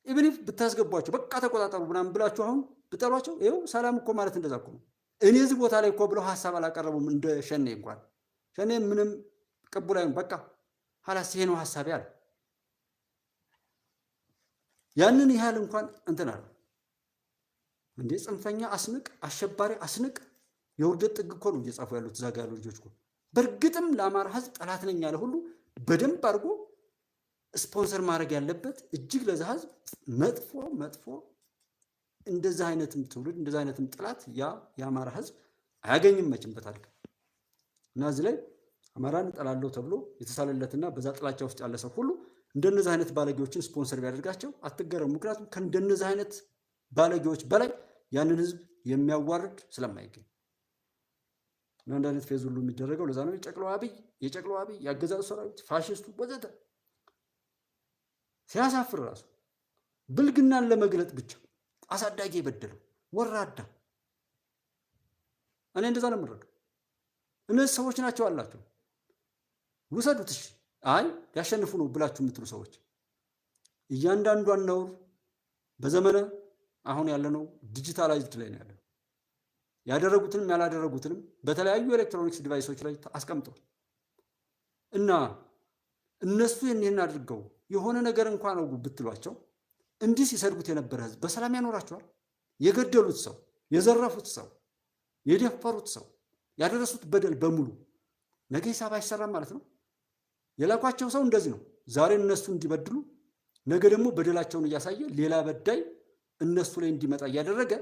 ኢቭን ብታስገቧቸው በቃ ተቆጣጠሩ ምናምን ብላችሁ አሁን ብጠሯቸው ይኸው ሰላም እኮ ማለት እንደዛ እኮ ነው። እኔ እዚህ ቦታ ላይ እኮ ብለው ሀሳብ አላቀረቡም። እንደ ሸኔ እንኳን ሸኔ ምንም ቅቡ ላይ በቃ ሀላስ ይሄ ነው ሀሳቤ አለ። ያንን ያህል እንኳን እንትን አለ እንዴ! ጽንፈኛ አስንቅ፣ አሸባሪ አስንቅ፣ የውርደት ጥግ እኮ ነው እየጻፉ ያሉት እዛ ጋር ያሉ ልጆች እኮ። በእርግጥም ለአማራ ህዝብ ጠላት ነኝ ያለ ሁሉ በደንብ አድርጎ ስፖንሰር ማድረግ ያለበት እጅግ ለዛ ህዝብ መጥፎ እንደዛ አይነትም ትውልድ እንደዛ አይነትም ጥላት የአማራ ህዝብ አያገኝም መቼም በታሪክ። እና እዚህ ላይ አማራን እጠላለሁ ተብሎ የተሳለለትና በዛ ጥላቻ ውስጥ ያለ ሰው ሁሉ እንደነዚህ አይነት ባለጌዎችን ስፖንሰር ቢያደርጋቸው አትገረሙ። ምክንያቱም ከእንደነዚህ አይነት ባለጌዎች በላይ ያንን ህዝብ የሚያዋርድ ስለማይገኝ እና አንድ አይነት ፌዝ ሁሉ የሚደረገው ለዛ ነው። የጨቅላው አብይ ያገዛዙ ሰራዊት ፋሽስቱ ወዘተ ሲያሳፍር ራሱ ብልግናን ለመግለጥ ብቻ አሳዳጊ የበደለው ወራዳ። እኔ እንደዛ ነው የምረዳው። እነዚህ ሰዎች ናቸው አላቸው ውሰዱት። እሺ አይ ያሸንፉ ነው ብላችሁ የምትሉ ሰዎች እያንዳንዷን ነውር በዘመነ አሁን ያለነው ዲጂታላይዝድ ላይ ነው ያለው። ያደረጉትንም ያላደረጉትንም በተለያዩ ኤሌክትሮኒክስ ዲቫይሶች ላይ አስቀምጠዋል እና እነሱ ይህን አድርገው የሆነ ነገር እንኳን ነው ብትሏቸው እንዲህ ሲሰድቡት የነበረ ህዝብ በሰላም ያኖራቸዋል? የገደሉት ሰው፣ የዘረፉት ሰው፣ የደፈሩት ሰው፣ ያደረሱት በደል በሙሉ ነገ ሂሳብ አይሰራም ማለት ነው። የላኳቸው ሰው እንደዚህ ነው። ዛሬ እነሱ እንዲበድሉ ነገ ደግሞ በደላቸውን እያሳየ ሌላ በዳይ እነሱ ላይ እንዲመጣ እያደረገ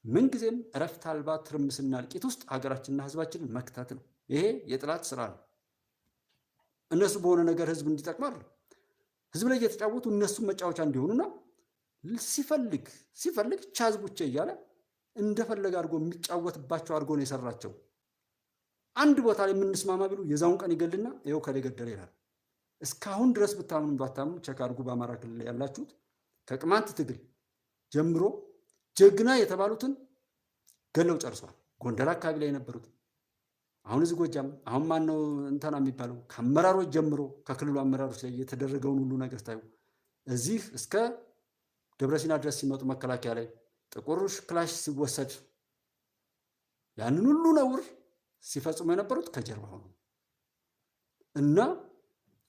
ምንጊዜም እረፍት አልባ ትርምስና እልቂት ውስጥ ሀገራችንና ህዝባችንን መክተት ነው። ይሄ የጥላት ስራ ነው። እነሱ በሆነ ነገር ህዝብ እንዲጠቅማሉ ህዝብ ላይ እየተጫወቱ እነሱ መጫወቻ እንዲሆኑና ሲፈልግ ቻዝቡቼ እያለ እንደፈለገ አድርጎ የሚጫወትባቸው አድርጎ ነው የሰራቸው። አንድ ቦታ ላይ የምንስማማ ቢሉ የዛውን ቀን ይገልና ይኸው ከላይ ገደለ ይላል። እስካሁን ድረስ ብታምኑ ባታምኑ ቸክ አድርጉ። በአማራ ክልል ያላችሁት ከቅማንት ትግል ጀምሮ ጀግና የተባሉትን ገለው ጨርሷል። ጎንደር አካባቢ ላይ የነበሩት አሁን እዚህ ጎጃም አሁን ማን ነው እንተና የሚባለው ከአመራሮች ጀምሮ ከክልሉ አመራሮች ላይ የተደረገውን ሁሉ ነገር ታዩ። እዚህ እስከ ደብረሲና ድረስ ሲመጡ መከላከያ ላይ ጥቁር ክላሽ ሲወሰድ ያንን ሁሉ ነውር ሲፈጽሙ የነበሩት ከጀርባ ሆኖ እና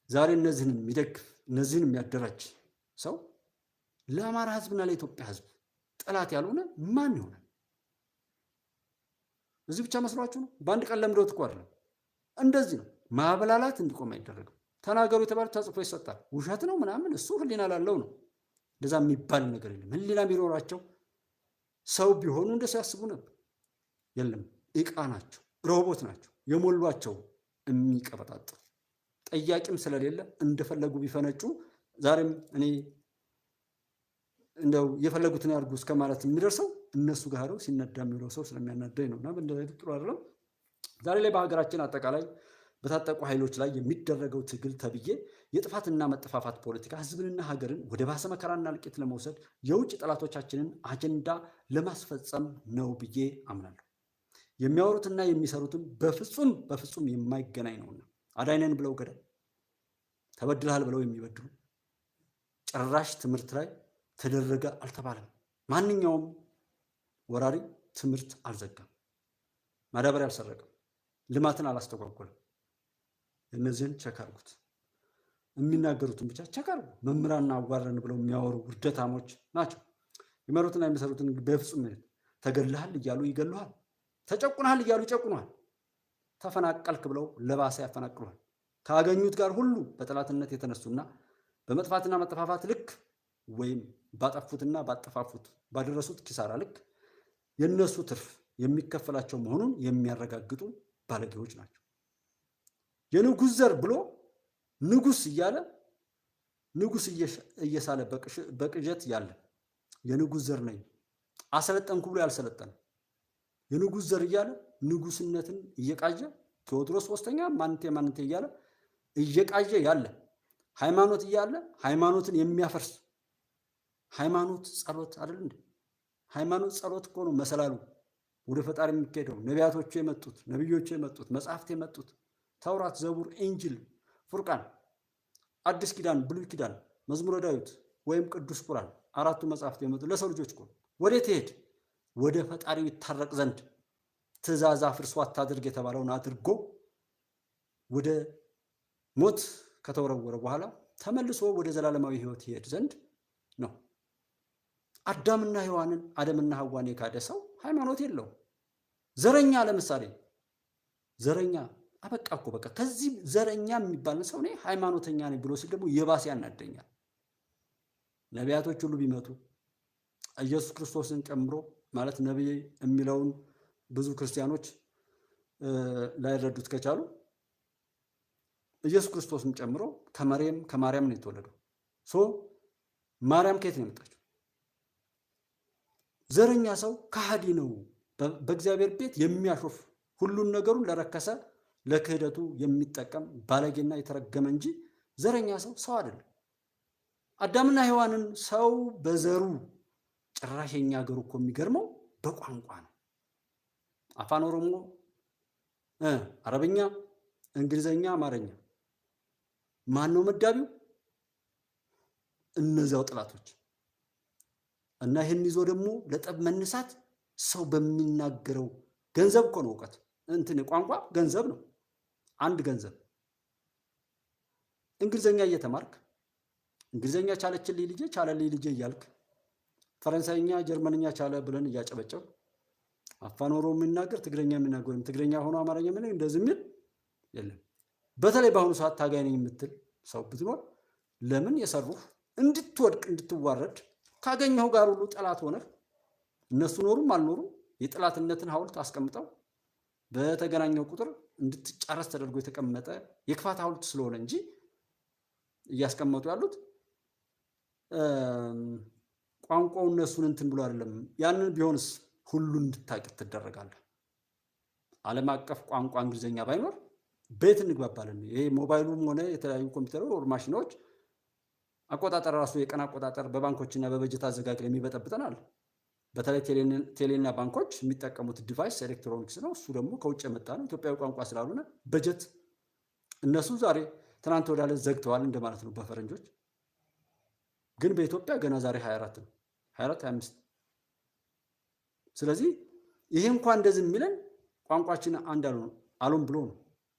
ዛሬ እነዚህን የሚደግፍ እነዚህን የሚያደራጅ ሰው ለአማራ ህዝብና ለኢትዮጵያ ህዝብ ጠላት ያልሆነ ማን ይሆናል? እዚህ ብቻ መስሏችሁ ነው? በአንድ ቀን ለምደውት እኮ አይደለም። እንደዚህ ነው። ማበላላት እንዲቆም አይደረግም። ተናገሩ የተባሉት ተጽፎ ይሰጣል። ውሸት ነው ምናምን እሱ ህሊና ላለው ነው። እንደዛ የሚባል ነገር የለም። ህሊና ቢኖራቸው ሰው ቢሆኑ እንደሱ ያስቡ ነበር። የለም፣ ዕቃ ናቸው፣ ሮቦት ናቸው የሞሏቸው የሚቀበጣጥሩ። ጠያቂም ስለሌለ እንደፈለጉ ቢፈነጩ ዛሬም እኔ እንደው የፈለጉትን ያርጉ እስከ ማለት የሚደርሰው እነሱ ጋር ሲነዳ የሚውለው ሰው ስለሚያናደኝ ነውና በእንደዚህ ጥሩ አይደለም። ዛሬ ላይ በሀገራችን አጠቃላይ በታጠቁ ኃይሎች ላይ የሚደረገው ትግል ተብዬ የጥፋትና መጠፋፋት ፖለቲካ ህዝብንና ሀገርን ወደ ባሰ መከራና እልቂት ለመውሰድ የውጭ ጠላቶቻችንን አጀንዳ ለማስፈጸም ነው ብዬ አምናለሁ። የሚያወሩትና የሚሰሩትም በፍጹም የማይገናኝ ነውና አዳይነን ብለው ገዳይ፣ ተበድልሃል ብለው የሚበድሉ ጭራሽ ትምህርት ላይ ተደረገ አልተባለም። ማንኛውም ወራሪ ትምህርት አልዘጋም፣ ማዳበሪያ አልሰረቀም፣ ልማትን አላስተጓጎለም። እነዚህን ቸክ አድርጉት። የሚናገሩትን ብቻ ቸክ አድርጉ። መምህራንና አዋረን ብለው የሚያወሩ ውርደታሞች ናቸው። የሚመሩትና የሚሰሩትን በፍጹም ተገልሃል እያሉ ይገሉሃል፣ ተጨቁናል እያሉ ይጨቁናል፣ ተፈናቀልክ ብለው ለባሰ ያፈናቅሏል። ካገኙት ጋር ሁሉ በጠላትነት የተነሱና በመጥፋትና መጠፋፋት ልክ ወይም ባጠፉትና ባጠፋፉት ባደረሱት ኪሳራ ልክ የነሱ ትርፍ የሚከፈላቸው መሆኑን የሚያረጋግጡ ባለጌዎች ናቸው። የንጉስ ዘር ብሎ ንጉስ እያለ ንጉስ እየሳለ በቅዠት ያለ የንጉስ ዘር ነኝ አሰለጠንኩ ብሎ ያልሰለጠነ የንጉስ ዘር እያለ ንጉስነትን እየቃዠ ቴዎድሮስ ሶስተኛ ማንቴ እያለ እየቃዠ ያለ ሃይማኖት እያለ ሃይማኖትን የሚያፈርስ ሃይማኖት ጸሎት አይደል እንዴ? ሃይማኖት ጸሎት እኮ ነው መሰላሉ ወደ ፈጣሪ የሚካሄደው። ነቢያቶቹ የመጡት ነብዮቹ የመጡት መጽሐፍት የመጡት ተውራት፣ ዘቡር፣ ኢንጂል፣ ፉርቃን፣ አዲስ ኪዳን፣ ብሉይ ኪዳን፣ መዝሙረ ዳዊት ወይም ቅዱስ ቁርአን አራቱ መጽሐፍት የመጡት ለሰው ልጆች እኮ ወዴት ይሄድ? ወደ ፈጣሪው ይታረቅ ዘንድ ትእዛዝ አፍርሶ አታድርግ የተባለውን አድርጎ ወደ ሞት ከተወረወረ በኋላ ተመልሶ ወደ ዘላለማዊ ህይወት ይሄድ ዘንድ ነው። አዳምና ሔዋንን አደምና ሐዋን የካደ ሰው ሃይማኖት የለውም። ዘረኛ ለምሳሌ ዘረኛ አበቃ እኮ በቃ ከዚህ ዘረኛ የሚባል ሰው ነኝ ሃይማኖተኛ ነኝ ብሎ ሲል ደግሞ የባሰ ያናደኛል። ነቢያቶች ሁሉ ቢመጡ ኢየሱስ ክርስቶስን ጨምሮ ማለት ነብይ የሚለውን ብዙ ክርስቲያኖች ላይረዱት ከቻሉ ኢየሱስ ክርስቶስን ጨምሮ ከማርያም ነው የተወለደው። ማርያም ከየት ነው የመጣችው? ዘረኛ ሰው ከሃዲ ነው። በእግዚአብሔር ቤት የሚያሾፍ ሁሉን ነገሩን ለረከሰ ለክህደቱ የሚጠቀም ባለጌና የተረገመ እንጂ ዘረኛ ሰው አይደለም። አዳምና ሔዋንን ሰው በዘሩ ጭራሽ የኛ ሀገሩ እኮ የሚገርመው በቋንቋ ነው። አፋን ኦሮሞ፣ አረብኛ፣ እንግሊዘኛ፣ አማርኛ ማን ነው መዳቢው? እነዚያው ጥላቶች እና ይህን ይዞ ደግሞ ለጠብ መነሳት ሰው በሚናገረው ገንዘብ እኮ ነው እውቀት እንትን ቋንቋ ገንዘብ ነው። አንድ ገንዘብ እንግሊዘኛ እየተማርክ እንግሊዘኛ ቻለችልኝ ልጄ ቻለልኝ ልጄ እያልክ ፈረንሳይኛ ጀርመንኛ ቻለ ብለን እያጨበጨብ አፋን ኦሮሞ የሚናገር ትግረኛ የሚናገር ትግረኛ ሆኖ አማርኛ ምን እንደዚህ የሚል የለም። በተለይ በአሁኑ ሰዓት ታጋይ ነኝ የምትል ሰው ብትኖር ለምን የሰሩህ እንድትወድቅ እንድትዋረድ ካገኘው ጋር ሁሉ ጠላት ሆነህ እነሱ ኖሩም አልኖሩም የጠላትነትን ሐውልት አስቀምጠው በተገናኘው ቁጥር እንድትጫረስ ተደርጎ የተቀመጠ የክፋት ሐውልት ስለሆነ እንጂ እያስቀመጡ ያሉት ቋንቋው እነሱን እንትን ብሎ አይደለም። ያንን ቢሆንስ ሁሉ እንድታውቅ ትደረጋለህ። ዓለም አቀፍ ቋንቋ እንግሊዘኛ ባይኖር ቤት እንግባባለን። ይሄ ሞባይሉም ሆነ የተለያዩ ኮምፒውተሮች ወር ማሽኖች አቆጣጠር ራሱ የቀን አቆጣጠር በባንኮችና በበጀት አዘጋጅ የሚበጠብጠን አለ። በተለይ ቴሌና ባንኮች የሚጠቀሙት ዲቫይስ ኤሌክትሮኒክስ ነው። እሱ ደግሞ ከውጭ የመጣ ነው። ኢትዮጵያዊ ቋንቋ ስላልሆነ በጀት እነሱ ዛሬ ትናንት ወዳለ ዘግተዋል እንደማለት ነው በፈረንጆች። ግን በኢትዮጵያ ገና ዛሬ 24 ነው 24 25። ስለዚህ ይሄ እንኳን እንደዚህ የሚለን ቋንቋችን አንድ አሉን ብሎ ነው።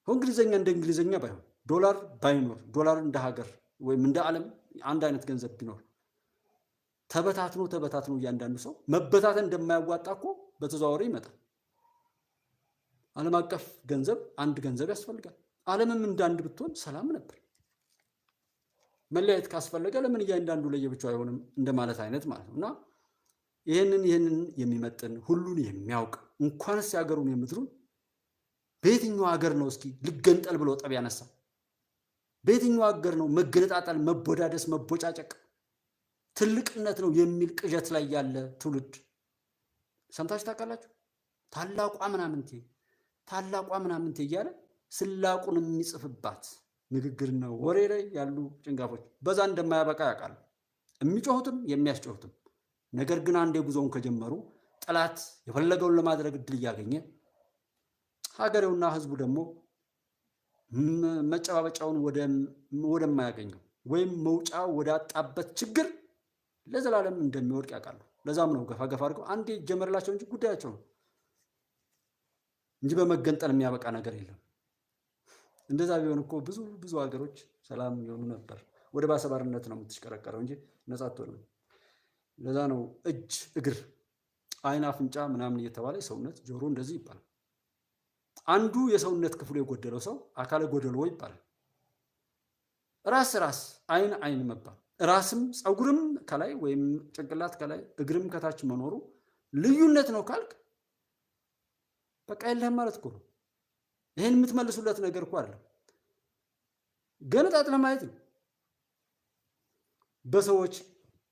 እንግሊዘኛ እንደ እንግሊዘኛ ባይሆን ዶላር ባይኖር ዶላር እንደ ሀገር ወይም እንደ ዓለም አንድ አይነት ገንዘብ ቢኖር ተበታትኖ እያንዳንዱ ሰው መበታተን እንደማያዋጣ እኮ በተዘዋዋሪ ይመጣል። ዓለም አቀፍ ገንዘብ አንድ ገንዘብ ያስፈልጋል። ዓለምም እንዳንድ ብትሆን ሰላም ነበር። መለያየት ካስፈለገ ለምን እያንዳንዱ ለየብቻው አይሆንም እንደማለት አይነት ማለት ነው። እና ይህንን የሚመጥን ሁሉን የሚያውቅ እንኳንስ ያገሩን የምድሩን በየትኛው ሀገር ነው እስኪ ልገንጠል ብሎ ጠብ ያነሳ? በየትኛው ሀገር ነው መገነጣጠል፣ መቦዳደስ፣ መቦጫጨቅ ትልቅነት ነው የሚል ቅዠት ላይ ያለ ትውልድ ሰምታችሁ ታውቃላችሁ? ታላቋ ምናምንቴ እያለ ስላቁን የሚጽፍባት ንግግርና ወሬ ላይ ያሉ ጭንጋፎች በዛ እንደማያበቃ ያውቃሉ። የሚጮሁትም የሚያስጮሁትም። ነገር ግን አንዴ ጉዞውን ከጀመሩ ጠላት የፈለገውን ለማድረግ እድል እያገኘ ሀገሬውና ህዝቡ ደግሞ መጨባበጫውን ወደማያገኘው ወይም መውጫው ወዳጣበት ችግር ለዘላለም እንደሚወድቅ ያውቃሉ። ለዛም ነው ገፋ አድርገው አንዴ ጀመርላቸው እንጂ ጉዳያቸው ነው እንጂ በመገንጠል የሚያበቃ ነገር የለም። እንደዛ ቢሆን እኮ ብዙ ሀገሮች ሰላም ይሆኑ ነበር። ወደ ባሰባርነት ነው የምትሽቀረቀረው እንጂ ነፃ አትሆንም። ለዛ ነው እጅ፣ እግር፣ አይን፣ አፍንጫ ምናምን እየተባለ ሰውነት፣ ጆሮ እንደዚህ ይባላል። አንዱ የሰውነት ክፍሉ የጎደለው ሰው አካለ ጎደሎ ይባላል። ራስ፣ አይን መባል ራስም ፀጉርም ከላይ ወይም ጭንቅላት ከላይ እግርም ከታች መኖሩ ልዩነት ነው ካልክ በቃ የለህም ማለት እኮ ነው። ይሄን የምትመልሱለት ነገር እኮ አይደለም። ገነጣጥለህ ማየት ነው። በሰዎች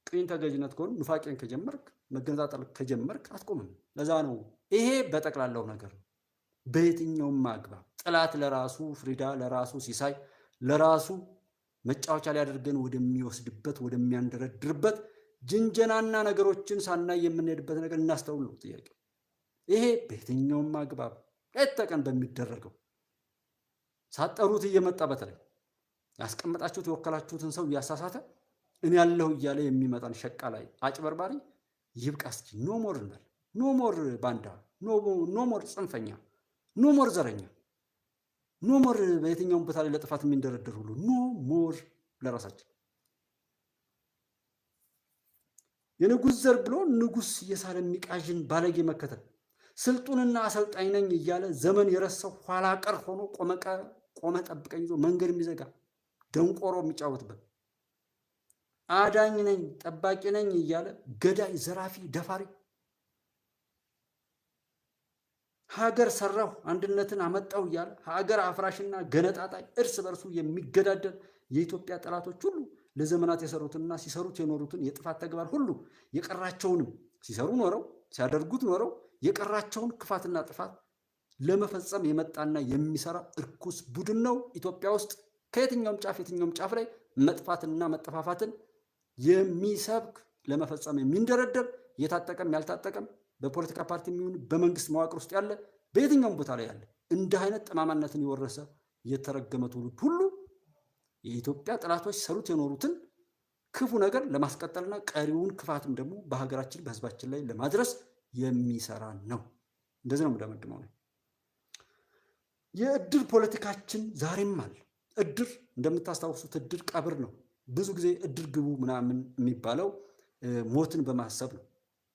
ቅኝ ተገዥነት ከሆነ ኑፋቄን ከጀመርክ መገነጣጠል ከጀመርክ አትቆምም። ለዛ ነው ይሄ በጠቅላላው ነገር በየትኛውም አግባብ ጠላት ለራሱ ፍሪዳ፣ ለራሱ ሲሳይ፣ ለራሱ መጫወቻ ሊያደርገን ወደሚወስድበት ወደሚያንደረድርበት ጅንጀናና ነገሮችን ሳናይ የምንሄድበት ነገር እናስተውል ነው ጥያቄ። ይሄ በየትኛውም አግባብ ተቀን በሚደረገው ሳጠሩት እየመጣ በተለይ ያስቀመጣችሁት የወከላችሁትን ሰው እያሳሳተ እኔ ያለሁ እያለ የሚመጣን ሸቃ ላይ አጭበርባሪ ይብቃ እስኪ። ኖሞር እንበል። ኖሞር ባንዳ፣ ኖሞር ጽንፈኛ፣ ኖሞር ዘረኛ፣ ኖሞር በየትኛውም ቦታ ላይ ለጥፋት የሚንደረደር ሁሉ ኖሞር ለራሳችን የንጉሥ ዘር ብሎ ንጉሥ እየሳለ የሚቃዥን ባለጌ መከተል ስልጡንና አሰልጣኝ ነኝ እያለ ዘመን የረሳው ኋላ ቀር ሆኖ ቆመ ጠብቀኝ ይዞ መንገድ የሚዘጋ ደንቆሮ የሚጫወትበት አዳኝ ነኝ ጠባቂ ነኝ እያለ ገዳይ፣ ዘራፊ፣ ደፋሪ ሀገር ሰራሁ አንድነትን አመጣው እያለ ሀገር አፍራሽና ገነጣጣይ እርስ በርሱ የሚገዳደል የኢትዮጵያ ጠላቶች ሁሉ ለዘመናት የሰሩትና ሲሰሩት የኖሩትን የጥፋት ተግባር ሁሉ የቀራቸውንም ሲሰሩ ኖረው ሲያደርጉት ኖረው የቀራቸውን ክፋትና ጥፋት ለመፈጸም የመጣና የሚሰራ እርኩስ ቡድን ነው። ኢትዮጵያ ውስጥ ከየትኛውም ጫፍ የትኛውም ጫፍ ላይ መጥፋትና መጠፋፋትን የሚሰብክ ለመፈጸም የሚንደረደር የታጠቀም ያልታጠቀም በፖለቲካ ፓርቲ የሚሆን በመንግስት መዋቅር ውስጥ ያለ በየትኛውም ቦታ ላይ ያለ እንደ አይነት ጠማማነትን የወረሰ የተረገመ ትውልድ ሁሉ የኢትዮጵያ ጠላቶች ሰሩት የኖሩትን ክፉ ነገር ለማስቀጠልና ቀሪውን ክፋትም ደግሞ በሀገራችን በህዝባችን ላይ ለማድረስ የሚሰራ ነው። እንደዚህ ነው የምደመድመው ነው። የእድር ፖለቲካችን ዛሬም አለ። እድር እንደምታስታውሱት እድር ቀብር ነው። ብዙ ጊዜ እድር ግቡ ምናምን የሚባለው ሞትን በማሰብ ነው።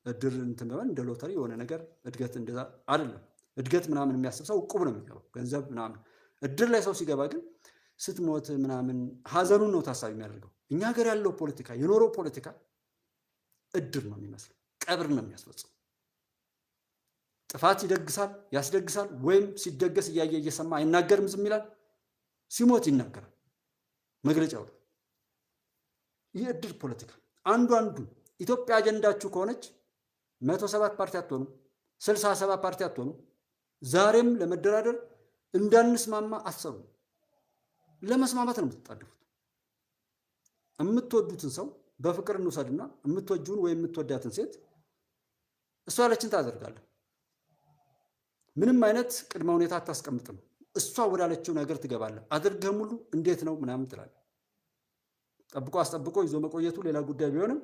እድር እንትን በመን እንደ ሎተሪ የሆነ ነገር እድገት እንደዛ አይደለም። እድገት ምናምን የሚያስብ ሰው እቁብ ነው የሚገባው፣ ገንዘብ ምናምን። እድር ላይ ሰው ሲገባ ግን ስትሞት ምናምን ሀዘኑን ነው ታሳቢ የሚያደርገው። እኛ ሀገር ያለው ፖለቲካ የኖረው ፖለቲካ እድር ነው የሚመስለው፣ ቀብር ነው የሚያስፈጽመው። ጥፋት ይደግሳል፣ ያስደግሳል፣ ወይም ሲደገስ እያየ እየሰማ አይናገርም፣ ዝም ይላል። ሲሞት ይናገራል፣ መግለጫ ያወጣል። የእድር ፖለቲካ አንዱ ኢትዮጵያ አጀንዳችሁ ከሆነች 107 ፓርቲ አትሆኑ፣ 67 ፓርቲ አትሆኑ። ዛሬም ለመደራደር እንዳንስማማ አሰቡ። ለመስማማት ነው የምትጣደፉት። የምትወዱትን ሰው በፍቅር እንውሰድና የምትወጂውን ወይም የምትወዳትን ሴት እሷ ያለችን ታደርጋለህ። ምንም አይነት ቅድመ ሁኔታ አታስቀምጥም። እሷ ወዳለችው ነገር ትገባለህ። አድርገህም ሁሉ እንዴት ነው ምናምን ትላለህ። ጠብቆ አስጠብቆ ይዞ መቆየቱ ሌላ ጉዳይ ቢሆንም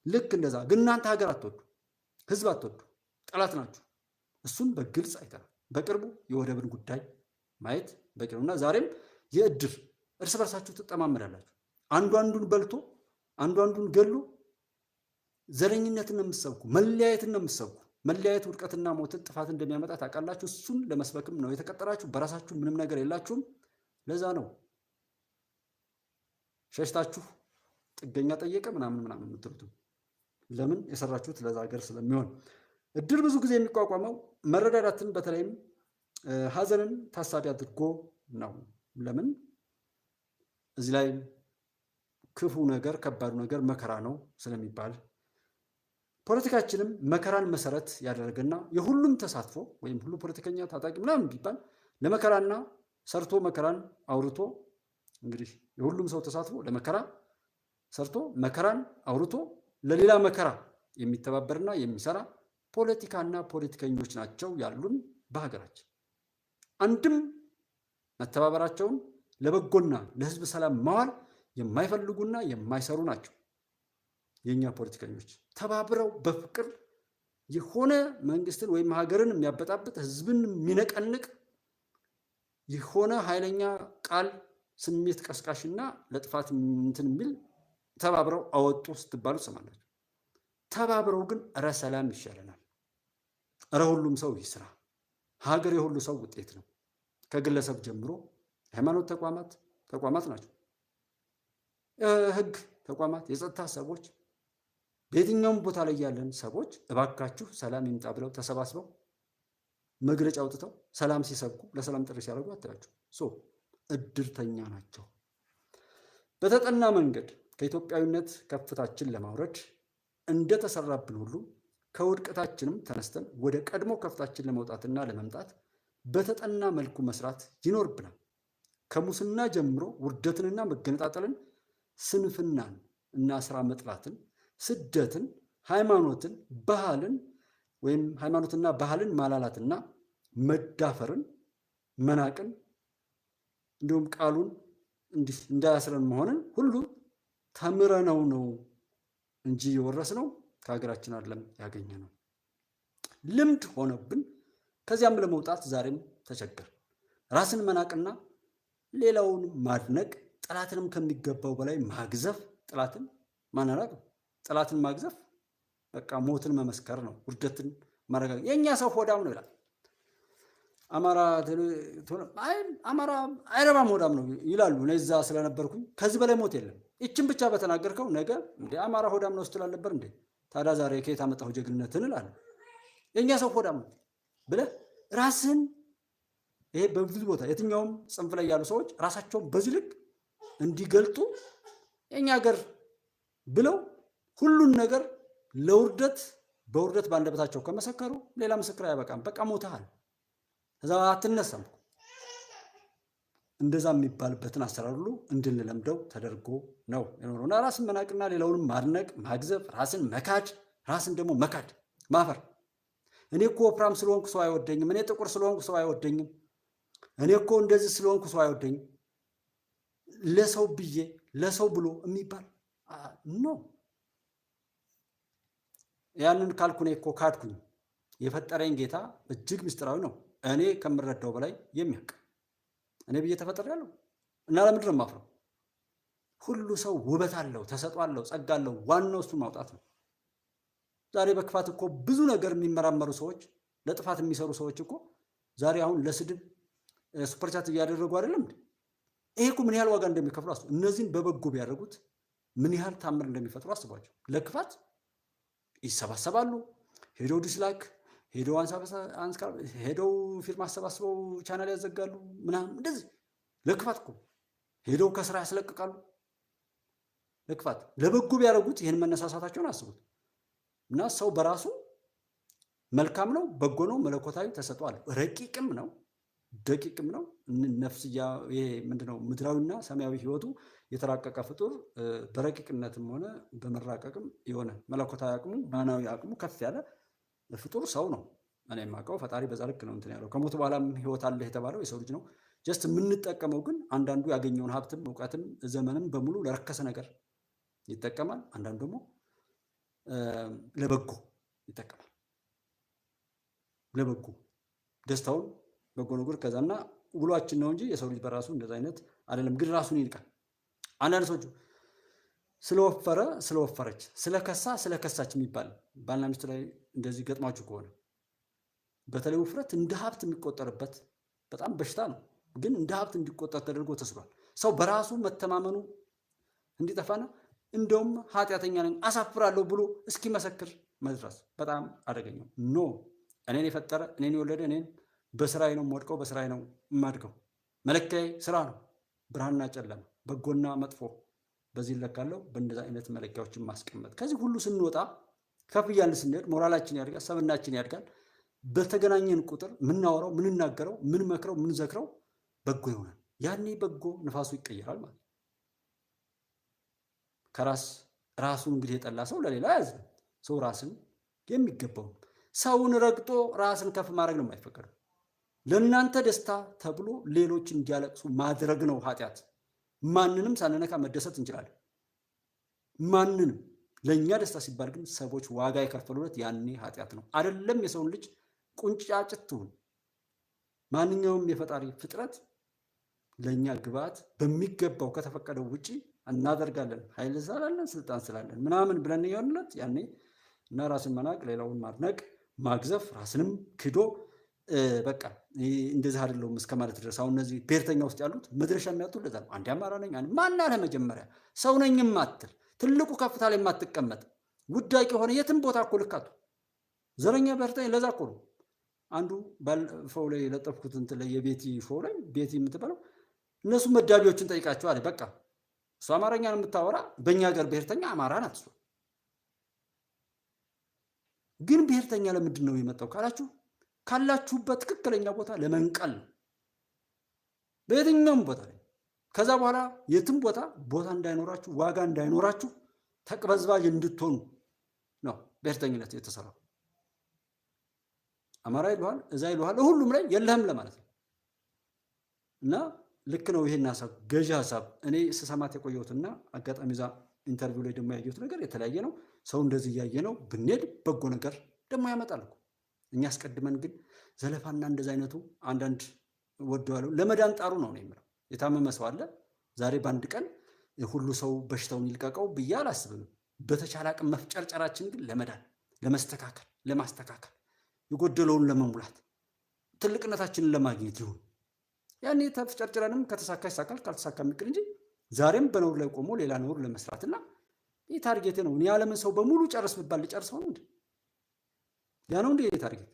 ልክ እንደዛ ግን እናንተ ሀገር አትወዱ፣ ህዝብ አትወዱ፣ ጠላት ናችሁ። እሱን በግልጽ አይተናል። በቅርቡ የወደብን ጉዳይ ማየት በቂ ነውና ዛሬም የእድር እርስ በርሳችሁ ትጠማመዳላችሁ። አንዱ አንዱን በልቶ አንዱ አንዱን ገሎ ዘረኝነትን ነው የምትሰብኩ፣ መለያየትን ነው የምትሰብኩ። መለያየት ውድቀትና ሞትን ጥፋት እንደሚያመጣ ታውቃላችሁ። እሱን ለመስበክም ነው የተቀጠራችሁ። በራሳችሁ ምንም ነገር የላችሁም። ለዛ ነው ሸሽታችሁ ጥገኛ ጠየቀ ምናምን የምትሉት። ለምን? የሰራችሁት ለዛ ሀገር ስለሚሆን። እድር ብዙ ጊዜ የሚቋቋመው መረዳዳትን በተለይም ሀዘንን ታሳቢ አድርጎ ነው። ለምን? እዚህ ላይ ክፉ ነገር ከባዱ ነገር መከራ ነው ስለሚባል ፖለቲካችንም መከራን መሰረት ያደረገና የሁሉም ተሳትፎ ወይም ሁሉ ፖለቲከኛ ታጣቂ ምናምን ቢባል ለመከራና ሰርቶ መከራን አውርቶ እንግዲህ የሁሉም ሰው ተሳትፎ ለመከራ ሰርቶ መከራን አውርቶ ለሌላ መከራ የሚተባበርና የሚሰራ ፖለቲካና ፖለቲከኞች ናቸው ያሉን በሀገራችን። አንድም መተባበራቸውን ለበጎና ለህዝብ ሰላም ማዋል የማይፈልጉና የማይሰሩ ናቸው የኛ ፖለቲከኞች። ተባብረው በፍቅር የሆነ መንግስትን ወይም ሀገርን የሚያበጣብጥ ህዝብን የሚነቀንቅ የሆነ ኃይለኛ ቃል ስሜት ቀስቃሽና ለጥፋት እንትን የሚል ተባብረው አወጡ ስትባሉ ትሰማላችሁ። ተባብረው ግን እረ ሰላም ይሻለናል፣ እረ ሁሉም ሰው ይስራ፣ ሀገር የሁሉ ሰው ውጤት ነው። ከግለሰብ ጀምሮ የሃይማኖት ተቋማት ናቸው፣ ህግ ተቋማት፣ የጸጥታ ሰዎች፣ በየትኛውም ቦታ ላይ ያለን ሰዎች እባካችሁ ሰላም ይምጣ ብለው ተሰባስበው መግለጫ አውጥተው ሰላም ሲሰብኩ ለሰላም ጥሪ ሲያደርጉ አታያቸው። እድርተኛ ናቸው። በተጠና መንገድ ከኢትዮጵያዊነት ከፍታችን ለማውረድ እንደተሰራብን ሁሉ ከውድቀታችንም ተነስተን ወደ ቀድሞ ከፍታችን ለመውጣትና ለመምጣት በተጠና መልኩ መስራት ይኖርብናል። ከሙስና ጀምሮ ውርደትንና መገነጣጠልን፣ ስንፍናን እና ስራ መጥላትን፣ ስደትን፣ ሃይማኖትን፣ ባህልን ወይም ሃይማኖትና ባህልን ማላላትና መዳፈርን፣ መናቅን እንዲሁም ቃሉን እንዲህ እንዳያስረን መሆንን ሁሉ ተምረነው ነው እንጂ የወረስነው ከሀገራችን አይደለም ያገኘነው። ልምድ ሆነብን። ከዚያም ለመውጣት ዛሬም ተቸገር። ራስን መናቅና ሌላውን ማድነቅ፣ ጠላትንም ከሚገባው በላይ ማግዘፍ፣ ጠላትን ማናናቅ፣ ጠላትን ማግዘፍ በቃ ሞትን መመስከር ነው፣ ውርደትን ማረጋገጥ። የኛ ሰው ሆዳም ነው ይላል። አማራ አይረባም ሆዳም ነው ይላሉ። እኔ እዛ ስለነበርኩኝ ከዚህ በላይ ሞት የለም። ይችን ብቻ በተናገርከው ነገ እንደ አማራ ሆዳም ነው ስትል አልነበር እንዴ? ታዲያ ዛሬ ከየት አመጣሁ ጀግንነትን እላለሁ። የኛ ሰው ሆዳም ነው ብለህ ራስን ይሄ በብዙ ቦታ የትኛውም ጽንፍ ላይ ያሉ ሰዎች ራሳቸውን በዚህ ልክ እንዲገልጡ የኛ ሀገር ብለው ሁሉን ነገር ለውርደት በውርደት ባንደበታቸው ከመሰከሩ ሌላ ምስክር አይበቃም። በቃ ሞተሃል፣ እዛ አትነሳም። እንደዛ የሚባልበትን አሰራር ሁሉ እንድንለምደው ተደርጎ ነው የኖረውና ራስን መናቅና ሌላውንም ማድነቅ፣ ማግዘፍ፣ ራስን መካድ፣ ራስን ደግሞ መካድ፣ ማፈር። እኔ እኮ ወፍራም ስለሆንኩ ሰው አይወደኝም፣ እኔ ጥቁር ስለሆንኩ ሰው አይወደኝም፣ እኔ እኮ እንደዚህ ስለሆንኩ ሰው አይወደኝም፣ ለሰው ብዬ ለሰው ብሎ የሚባል ኖ ያንን ካልኩ እኔ እኮ ካድኩኝ። የፈጠረኝ ጌታ እጅግ ምስጢራዊ ነው። እኔ ከምረዳው በላይ የሚያውቅ እኔ ብዬ ተፈጥሬያለሁ እና ለምንድን ነው የማፍረው? ሁሉ ሰው ውበት አለው፣ ተሰጥኦ አለው፣ ጸጋ አለው። ዋናው እሱን ማውጣት ነው። ዛሬ በክፋት እኮ ብዙ ነገር የሚመራመሩ ሰዎች፣ ለጥፋት የሚሰሩ ሰዎች እኮ ዛሬ አሁን ለስድብ ሱፐርቻት እያደረጉ አይደለም። ይሄ እኮ ምን ያህል ዋጋ እንደሚከፍሉ አስቡ። እነዚህን በበጎ ቢያደርጉት ምን ያህል ታምር እንደሚፈጥሩ አስቧቸው። ለክፋት ይሰባሰባሉ፣ ሄደው ዲስላይክ ሄደው ፊልም አሰባስበው ቻናል ያዘጋሉ ምናምን። እንደዚህ ለክፋት እኮ ሄደው ከስራ ያስለቅቃሉ። ለክፋት ለበጎ ቢያደርጉት ይህን መነሳሳታቸውን አስቡት። እና ሰው በራሱ መልካም ነው፣ በጎ ነው፣ መለኮታዊ ተሰጥኦ አለው። ረቂቅም ነው፣ ደቂቅም ነው። ነፍስያ ይሄ ምንድነው? ምድራዊና ሰማያዊ ህይወቱ የተራቀቀ ፍጡር በረቂቅነትም ሆነ በመራቀቅም የሆነ መለኮታዊ አቅሙ ማናዊ አቅሙ ከፍ ያለ ፍጡር ሰው ነው። እኔ የማውቀው ፈጣሪ በዛ ልክ ነው እንትን ያለው። ከሞት በኋላም ህይወት አለ የተባለው የሰው ልጅ ነው። ጀስት የምንጠቀመው ግን አንዳንዱ ያገኘውን ሀብትም እውቀትም ዘመንም በሙሉ ለረከሰ ነገር ይጠቀማል። አንዳንዱ ደግሞ ለበጎ ይጠቀማል። ለበጎ ደስታውን በጎ ነገር ከዛና ውሏችን ነው እንጂ የሰው ልጅ በራሱ እንደዛ አይነት አይደለም። ግን ራሱን ይንቃል። አንዳንድ ሰዎች ስለወፈረ ስለወፈረች፣ ስለከሳ ስለከሳች የሚባል ባልና ሚስት ላይ እንደዚህ ገጥማችሁ ከሆነ በተለይ ውፍረት እንደ ሀብት የሚቆጠርበት በጣም በሽታ ነው። ግን እንደ ሀብት እንዲቆጠር ተደርጎ ተስሏል። ሰው በራሱ መተማመኑ እንዲጠፋና እንደውም ኃጢአተኛ ነኝ አሳፍራለሁ ብሎ እስኪመሰክር መድረስ በጣም አደገኛው። ኖ እኔን የፈጠረ እኔን የወለደ እኔን በስራዬ ነው የምወድቀው፣ በስራዬ ነው የማድገው። መለኪያዬ ስራ ነው። ብርሃንና ጨለማ፣ በጎና መጥፎ በዚህ ይለካለሁ። በእንደዛ አይነት መለኪያዎችን ማስቀመጥ ከዚህ ሁሉ ስንወጣ ከፍ እያልን ስንሄድ ሞራላችን ያድጋል፣ ሰብናችን ያድጋል። በተገናኘን ቁጥር ምናወራው፣ ምንናገረው፣ ምንመክረው፣ ምንዘክረው በጎ ይሆናል። ያኔ በጎ ንፋሱ ይቀየራል ማለት ነው። ራሱን እንግዲህ የጠላ ሰው ለሌላ ያዝን። ሰው ራስን የሚገባው ሰውን ረግጦ ራስን ከፍ ማድረግ ነው የማይፈቀደው። ለእናንተ ደስታ ተብሎ ሌሎች እንዲያለቅሱ ማድረግ ነው ኃጢአት። ማንንም ሳንነካ መደሰት እንችላለን። ማንንም ለእኛ ደስታ ሲባል ግን ሰዎች ዋጋ የከፈሉለት ያኔ ኃጢአት ነው። አይደለም የሰውን ልጅ ቁንጫጭት ትሁን ማንኛውም የፈጣሪ ፍጥረት ለእኛ ግብአት በሚገባው ከተፈቀደው ውጪ እናደርጋለን። ኃይል ስላለን ስልጣን ስላለን ምናምን ብለን የሆንለት ያኔ እና ራስን መናቅ፣ ሌላውን ማድነቅ፣ ማግዘፍ፣ ራስንም ክዶ በቃ እንደዚህ አይደለሁም እስከ ማለት ድረስ። አሁን እነዚህ ብሔርተኛ ውስጥ ያሉት መድረሻ የሚያጡ ለዛ ነው። አንድ አማራ ነኝ ማን አለ መጀመሪያ ሰው ነኝ የማትል ትልቁ ከፍታ ላይ የማትቀመጥ ውዳቂ የሆነ የትም ቦታ እኮ ልካቱ ዘረኛ ብሔርተኛ። ለዛ እኮ ነው አንዱ ባለፈው ላይ የለጠፍኩት እንትን ላይ የቤቲ ሾው ላይ ቤቲ የምትባለው እነሱ መዳቢዎችን ጠይቃቸው አለ። በቃ እሱ አማርኛ ነው የምታወራ፣ በእኛ ሀገር ብሔርተኛ አማራ ናት። እሱ ግን ብሔርተኛ ለምንድን ነው የመጣው ካላችሁ ካላችሁበት ትክክለኛ ቦታ ለመንቀል ነው። በየትኛውም ቦታ ላይ ከዛ በኋላ የትም ቦታ እንዳይኖራችሁ፣ ዋጋ እንዳይኖራችሁ፣ ተቅበዝባዥ እንድትሆኑ ነው ብሔርተኝነት የተሰራው። አማራ ይሉሃል፣ እዛ ይሉሃል፣ ሁሉም ላይ የለህም ለማለት ነው። እና ልክ ነው ይሄን ሀሳብ ገዢ ሀሳብ እኔ ስሰማት የቆየሁትና አጋጣሚ እዛ ኢንተርቪው ላይ ደግሞ ያየሁት ነገር የተለያየ ነው። ሰው እንደዚህ እያየ ነው ብንሄድ በጎ ነገር ደግሞ ያመጣል እኮ። እኛ አስቀድመን ግን ዘለፋና እንደዚህ አይነቱ አንዳንድ ወደዋለው ለመዳን ጣሩ ነው የምለው። የታመመ ሰው አለ ዛሬ በአንድ ቀን ሁሉ ሰው በሽታውን ይልቀቀው ብዬ አላስብም። በተቻለ አቅም መፍጨርጨራችን ግን ለመዳን ለመስተካከል፣ ለማስተካከል፣ የጎደለውን ለመሙላት፣ ትልቅነታችንን ለማግኘት ይሁን። ያኔ ተፍጨርጭረንም ከተሳካ ይሳካል፣ ካልተሳካ የሚቅር እንጂ ዛሬም በነውር ላይ ቆሞ ሌላ ነውር ለመስራትና ይህ ታርጌቴ ነው። እኔ ዓለምን ሰው በሙሉ ጨርስ ብባል ልጨርሰው ነው እንዴ? ያ ነው እንዴ የኔ ታርጌት?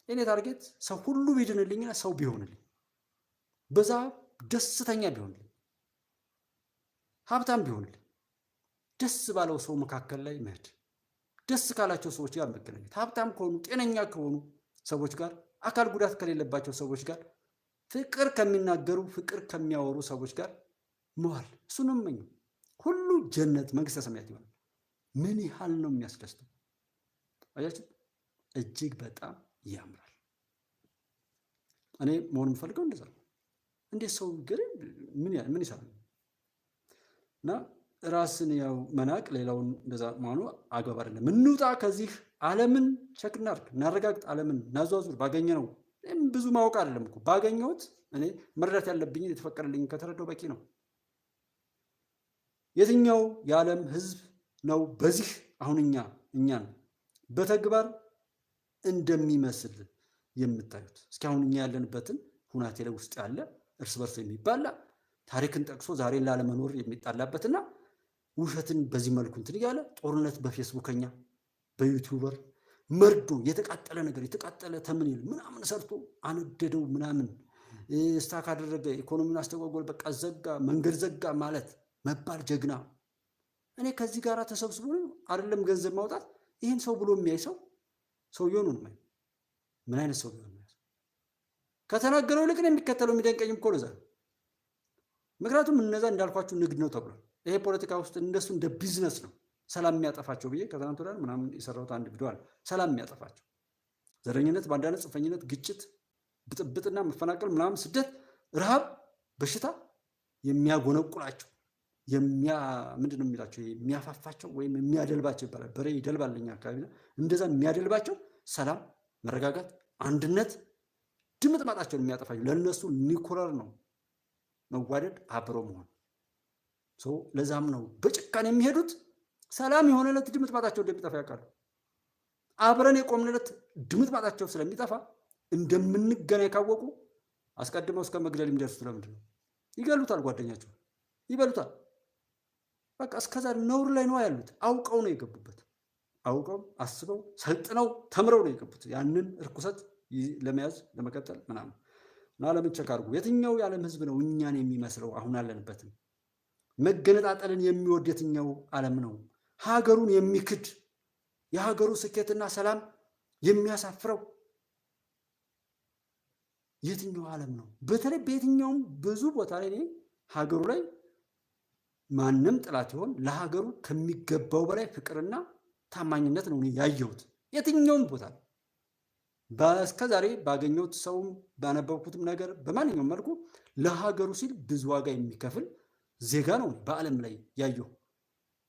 የኔ ታርጌት ሰው ሁሉ ቢድንልኝና ሰው ቢሆንልኝ፣ በዛ ደስተኛ ቢሆንልኝ፣ ሀብታም ቢሆንልኝ፣ ደስ ባለው ሰው መካከል ላይ መሄድ፣ ደስ ካላቸው ሰዎች ጋር መገናኘት፣ ሀብታም ከሆኑ ጤነኛ ከሆኑ ሰዎች ጋር፣ አካል ጉዳት ከሌለባቸው ሰዎች ጋር፣ ፍቅር ከሚናገሩ ፍቅር ከሚያወሩ ሰዎች ጋር መዋል። እሱ ነው የምመኘው። ሁሉ ጀነት መንግስተ ሰማያት ይሆናል። ምን ያህል ነው የሚያስደስተው! አያችሁ፣ እጅግ በጣም ያምራል። እኔ መሆን የምፈልገው እንደዛ ነው። እንዴት ሰው ግን ምን ይሰራል? እና ራስን ያው መናቅ ሌላውን እንደዛ ማኑ አግባብ አይደለም። እንውጣ ከዚህ ዓለምን ቸክ እናድርግ፣ እናረጋግጥ፣ ዓለምን እናዟዙር። ባገኘነው ብዙ ማወቅ አይደለም እኮ ባገኘሁት እኔ መረዳት ያለብኝን የተፈቀደልኝ ከተረዳው በቂ ነው። የትኛው የዓለም ህዝብ ነው በዚህ አሁን እኛን በተግባር እንደሚመስል የምታዩት? እስኪ አሁን እኛ ያለንበትን ሁናቴ ላይ ውስጥ ያለ እርስ በርስ የሚባላ ታሪክን ጠቅሶ ዛሬን ላለመኖር የሚጣላበትና ውሸትን በዚህ መልኩ እንትን እያለ ጦርነት በፌስቡከኛ በዩቲዩበር መርዶ የተቃጠለ ነገር የተቃጠለ ተምኔል ምናምን ሰርቶ አነደደው ምናምን ስታክ አደረገ፣ ኢኮኖሚውን አስተጓጎል፣ በቃ ዘጋ፣ መንገድ ዘጋ ማለት መባል ጀግና። እኔ ከዚህ ጋር ተሰብስቦ አይደለም ገንዘብ ማውጣት ይህን ሰው ብሎ የሚያይ ሰውየው ነው። ምን አይነት ሰው ነው? ከተናገረው ይልቅ የሚከተለው የሚደንቀኝም እኮ ለዛ። ምክንያቱም እነዛ እንዳልኳችሁ ንግድ ነው ተብሏል። ይሄ ፖለቲካ ውስጥ እንደሱ እንደ ቢዝነስ ነው ሰላም የሚያጠፋቸው ብዬ ከትናንት ወዲያ ምናምን የሰራሁት አንድ ቪዲዮ አለ። ሰላም የሚያጠፋቸው ዘረኝነት፣ ባንዳነት፣ ጽንፈኝነት፣ ግጭት፣ ብጥብጥና መፈናቀል ምናምን፣ ስደት፣ ረሃብ፣ በሽታ የሚያጎነቁላቸው ምንድን ነው የሚላቸው የሚያፋፋቸው ወይም የሚያደልባቸው ይባላል። በሬ ይደልባልኛ አካባቢ እንደዛ የሚያደልባቸው ሰላም፣ መረጋጋት፣ አንድነት ድምጥ ማጣቸውን የሚያጠፋቸው ለእነሱ ኒኩለር ነው መዋደድ፣ አብሮ መሆን። ለዛም ነው በጭካኔ የሚሄዱት። ሰላም የሆነለት ድምጥ ማጣቸው እንደሚጠፋ ያውቃሉ። አብረን የቆምንለት ድምጥ ማጣቸው ስለሚጠፋ እንደምንገናኝ ካወቁ አስቀድመው እስከ መግደል የሚደርሱት ለምንድን ነው? ይገሉታል፣ ጓደኛቸው ይበሉታል። በቃ እስከዛ ነውር ላይ ነው ያሉት። አውቀው ነው የገቡበት። አውቀው አስበው ሰልጥነው ተምረው ነው የገቡት ያንን እርኩሰት ለመያዝ ለመቀጠል ምናምን እና ዓለምን ቸክ አድርጉ። የትኛው የዓለም ህዝብ ነው እኛን የሚመስለው? አሁን አለንበትም መገነጣጠልን የሚወድ የትኛው ዓለም ነው? ሀገሩን የሚክድ የሀገሩ ስኬትና ሰላም የሚያሳፍረው የትኛው ዓለም ነው? በተለይ በየትኛውም ብዙ ቦታ ላይ እኔ ሀገሩ ላይ ማንም ጥላት ይሆን ለሀገሩ ከሚገባው በላይ ፍቅርና ታማኝነት ነው ያየሁት የትኛውም ቦታ። እስከዛሬ ባገኘሁት ሰውም ባነበብኩትም ነገር በማንኛውም መልኩ ለሀገሩ ሲል ብዙ ዋጋ የሚከፍል ዜጋ ነው በዓለም ላይ ያየሁ።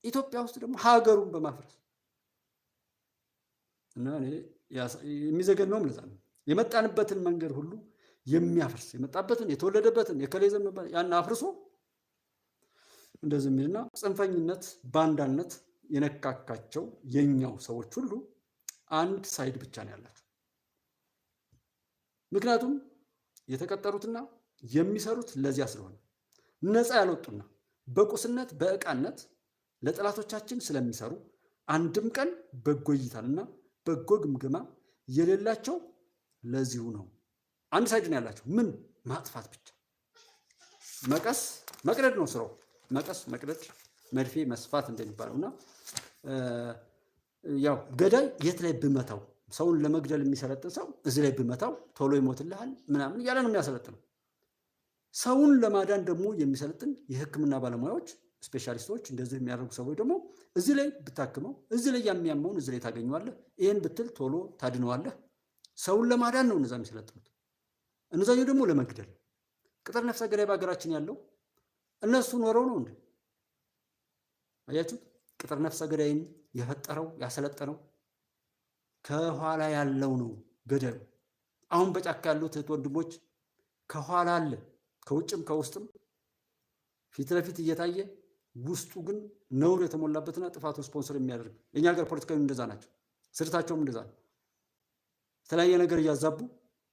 ኢትዮጵያ ውስጥ ደግሞ ሀገሩን በማፍረስ እና እኔ የሚዘገነውም ለዛ ነው የመጣንበትን መንገድ ሁሉ የሚያፈርስ የመጣበትን የተወለደበትን የከሌዘም ያን አፍርሶ እንደዚህ የሚልና ጽንፈኝነት ባንዳነት የነካካቸው የኛው ሰዎች ሁሉ አንድ ሳይድ ብቻ ነው ያላቸው። ምክንያቱም የተቀጠሩትና የሚሰሩት ለዚያ ስለሆነ ነፃ ያልወጡና በቁስነት በእቃነት ለጠላቶቻችን ስለሚሰሩ አንድም ቀን በጎ እይታንና በጎ ግምገማ የሌላቸው ለዚሁ ነው። አንድ ሳይድ ነው ያላቸው። ምን ማጥፋት ብቻ መቀስ መቅደድ ነው ስራው። መቀስ መቅደድ፣ መድፌ መስፋት እንደሚባለውና ያው ገዳይ የት ላይ ብመታው ሰውን ለመግደል የሚሰለጥን ሰው እዚህ ላይ ብመታው ቶሎ ይሞትልሃል ምናምን እያለ ነው የሚያሰለጥነው። ሰውን ለማዳን ደግሞ የሚሰለጥን የሕክምና ባለሙያዎች ስፔሻሊስቶች እንደዚህ የሚያደርጉ ሰዎች ደግሞ እዚህ ላይ ብታክመው እዚህ ላይ የሚያመውን እዚህ ላይ ታገኘዋለህ፣ ይሄን ብትል ቶሎ ታድነዋለህ። ሰውን ለማዳን ነው እነዛ የሚሰለጥኑት። እነዛኛው ደግሞ ለመግደል። ቅጥር ነፍሰ ገዳይ በሀገራችን ያለው እነሱ ኖረው ነው እንዴ? አያችሁት? ቅጥር ነፍሰ ገዳይን የፈጠረው ያሰለጠነው ከኋላ ያለው ነው ገዳዩ። አሁን በጫካ ያሉት እህት ወንድሞች ከኋላ አለ፣ ከውጭም ከውስጥም ፊት ለፊት እየታየ ውስጡ ግን ነውር የተሞላበትና ጥፋቱ ስፖንሰር የሚያደርግ የኛ ሀገር ፖለቲካዊ እንደዛ ናቸው። ስርታቸውም እንደዛ ነው። የተለያየ ነገር እያዛቡ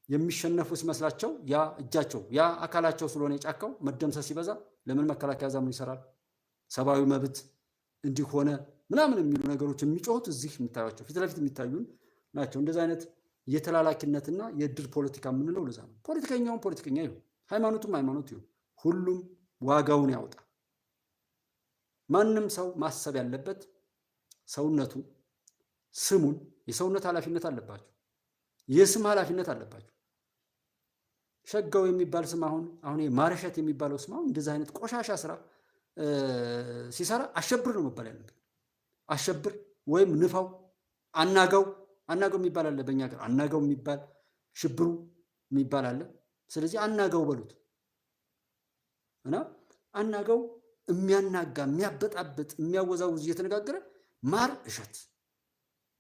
የሚሸነፉ ሲመስላቸው ያ እጃቸው ያ አካላቸው ስለሆነ የጫካው መደምሰስ ሲበዛ ለምን መከላከያ ዛምን ይሰራል? ሰብአዊ መብት እንዲህ ሆነ ምናምን የሚሉ ነገሮች የሚጮሁት እዚህ የሚታዩቸው ፊት ለፊት የሚታዩን ናቸው። እንደዛ አይነት የተላላኪነትና የእድር ፖለቲካ የምንለው ለዛ ነው። ፖለቲከኛውም ፖለቲከኛ ይሁን፣ ሃይማኖቱም ሃይማኖት ይሁን፣ ሁሉም ዋጋውን ያወጣ። ማንም ሰው ማሰብ ያለበት ሰውነቱ ስሙን የሰውነት ኃላፊነት አለባቸው። የስም ኃላፊነት አለባቸው። ሸጋው የሚባል ስም አሁን ማረሸት የሚባለው ስም አሁን እንደዚህ አይነት ቆሻሻ ስራ ሲሰራ አሸብር ነው መባል ያለበት። አሸብር ወይም ንፋው፣ አናጋው የሚባል አለ በእኛ ሀገር። አናጋው የሚባል ሽብሩ የሚባል አለ። ስለዚህ አናጋው በሉት እና አናጋው የሚያናጋ የሚያበጣብጥ የሚያወዛውዝ እየተነጋገረ ማር እሸት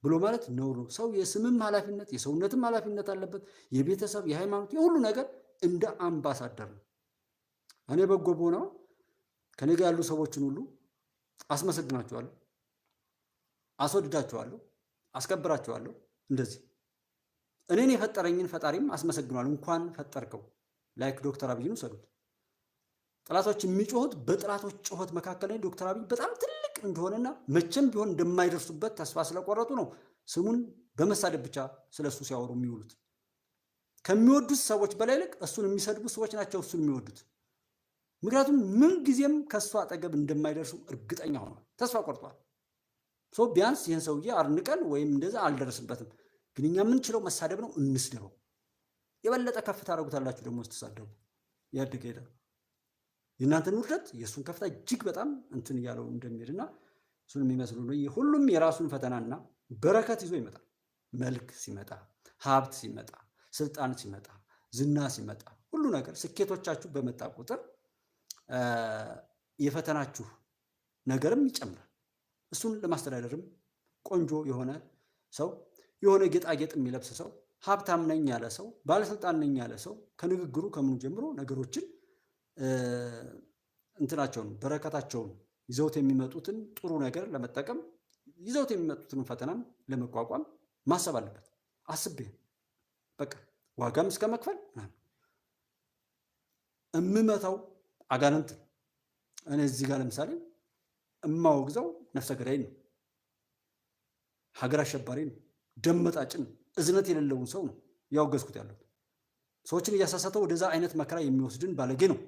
ብሎ ማለት ነውር ነው። ሰው የስምም ኃላፊነት የሰውነትም ኃላፊነት አለበት። የቤተሰብ የሃይማኖት የሁሉ ነገር እንደ አምባሳደር ነው። እኔ በጎ በሆነው ከኔ ጋር ያሉ ሰዎችን ሁሉ አስመሰግናቸዋለሁ፣ አስወድዳቸዋለሁ፣ አስከብራቸዋለሁ። እንደዚህ እኔን የፈጠረኝን ፈጣሪም አስመሰግናለሁ። እንኳን ፈጠርከው ላይክ ዶክተር አብይን ውሰዱት። ጠላቶች የሚጮሁት በጠላቶች ጩኸት መካከል ላይ ዶክተር አብይ በጣም ትልቅ እንደሆነና መቼም ቢሆን እንደማይደርሱበት ተስፋ ስለቆረጡ ነው ስሙን በመሳደብ ብቻ ስለሱ ሲያወሩ የሚውሉት። ከሚወዱት ሰዎች በላይ ልቅ እሱን የሚሰድቡ ሰዎች ናቸው እሱን የሚወዱት። ምክንያቱም ምን ጊዜም ከእሱ አጠገብ እንደማይደርሱ እርግጠኛ ሆኗል። ተስፋ ቆርጧል። ቢያንስ ይህን ሰውዬ አርንቀን ወይም እንደዛ አልደረስበትም፣ ግን እኛ የምንችለው መሳደብ ነው፣ እንስደበው። የበለጠ ከፍ ታደርጉታላችሁ ደግሞ ስትሳደቡ፣ ያድግ ሄዳል። የእናንተን ውርደት የእሱን ከፍታ እጅግ በጣም እንትን እያለው እንደሚሄድና እሱን የሚመስሉ ሁሉም የራሱን ፈተናና በረከት ይዞ ይመጣል። መልክ ሲመጣ፣ ሀብት ሲመጣ፣ ስልጣን ሲመጣ፣ ዝና ሲመጣ፣ ሁሉ ነገር ስኬቶቻችሁ በመጣ ቁጥር የፈተናችሁ ነገርም ይጨምራል። እሱን ለማስተዳደርም ቆንጆ የሆነ ሰው፣ የሆነ ጌጣጌጥ የሚለብስ ሰው፣ ሀብታም ነኝ ያለ ሰው፣ ባለስልጣን ነኝ ያለ ሰው ከንግግሩ ከምኑ ጀምሮ ነገሮችን እንትናቸውን በረከታቸውን ይዘውት የሚመጡትን ጥሩ ነገር ለመጠቀም ይዘውት የሚመጡትን ፈተናም ለመቋቋም ማሰብ አለበት። አስቤ በቃ ዋጋም እስከ መክፈል እምመታው አጋንንት። እኔ እዚህ ጋር ለምሳሌ እማወግዘው ነፍሰ ገዳይ ነው፣ ሀገር አሸባሪ ነው፣ ደም መጣጭ ነው፣ እዝነት የሌለውን ሰው ነው ያወገዝኩት ያለው። ሰዎችን እያሳሳተው ወደዛ አይነት መከራ የሚወስድን ባለጌ ነው።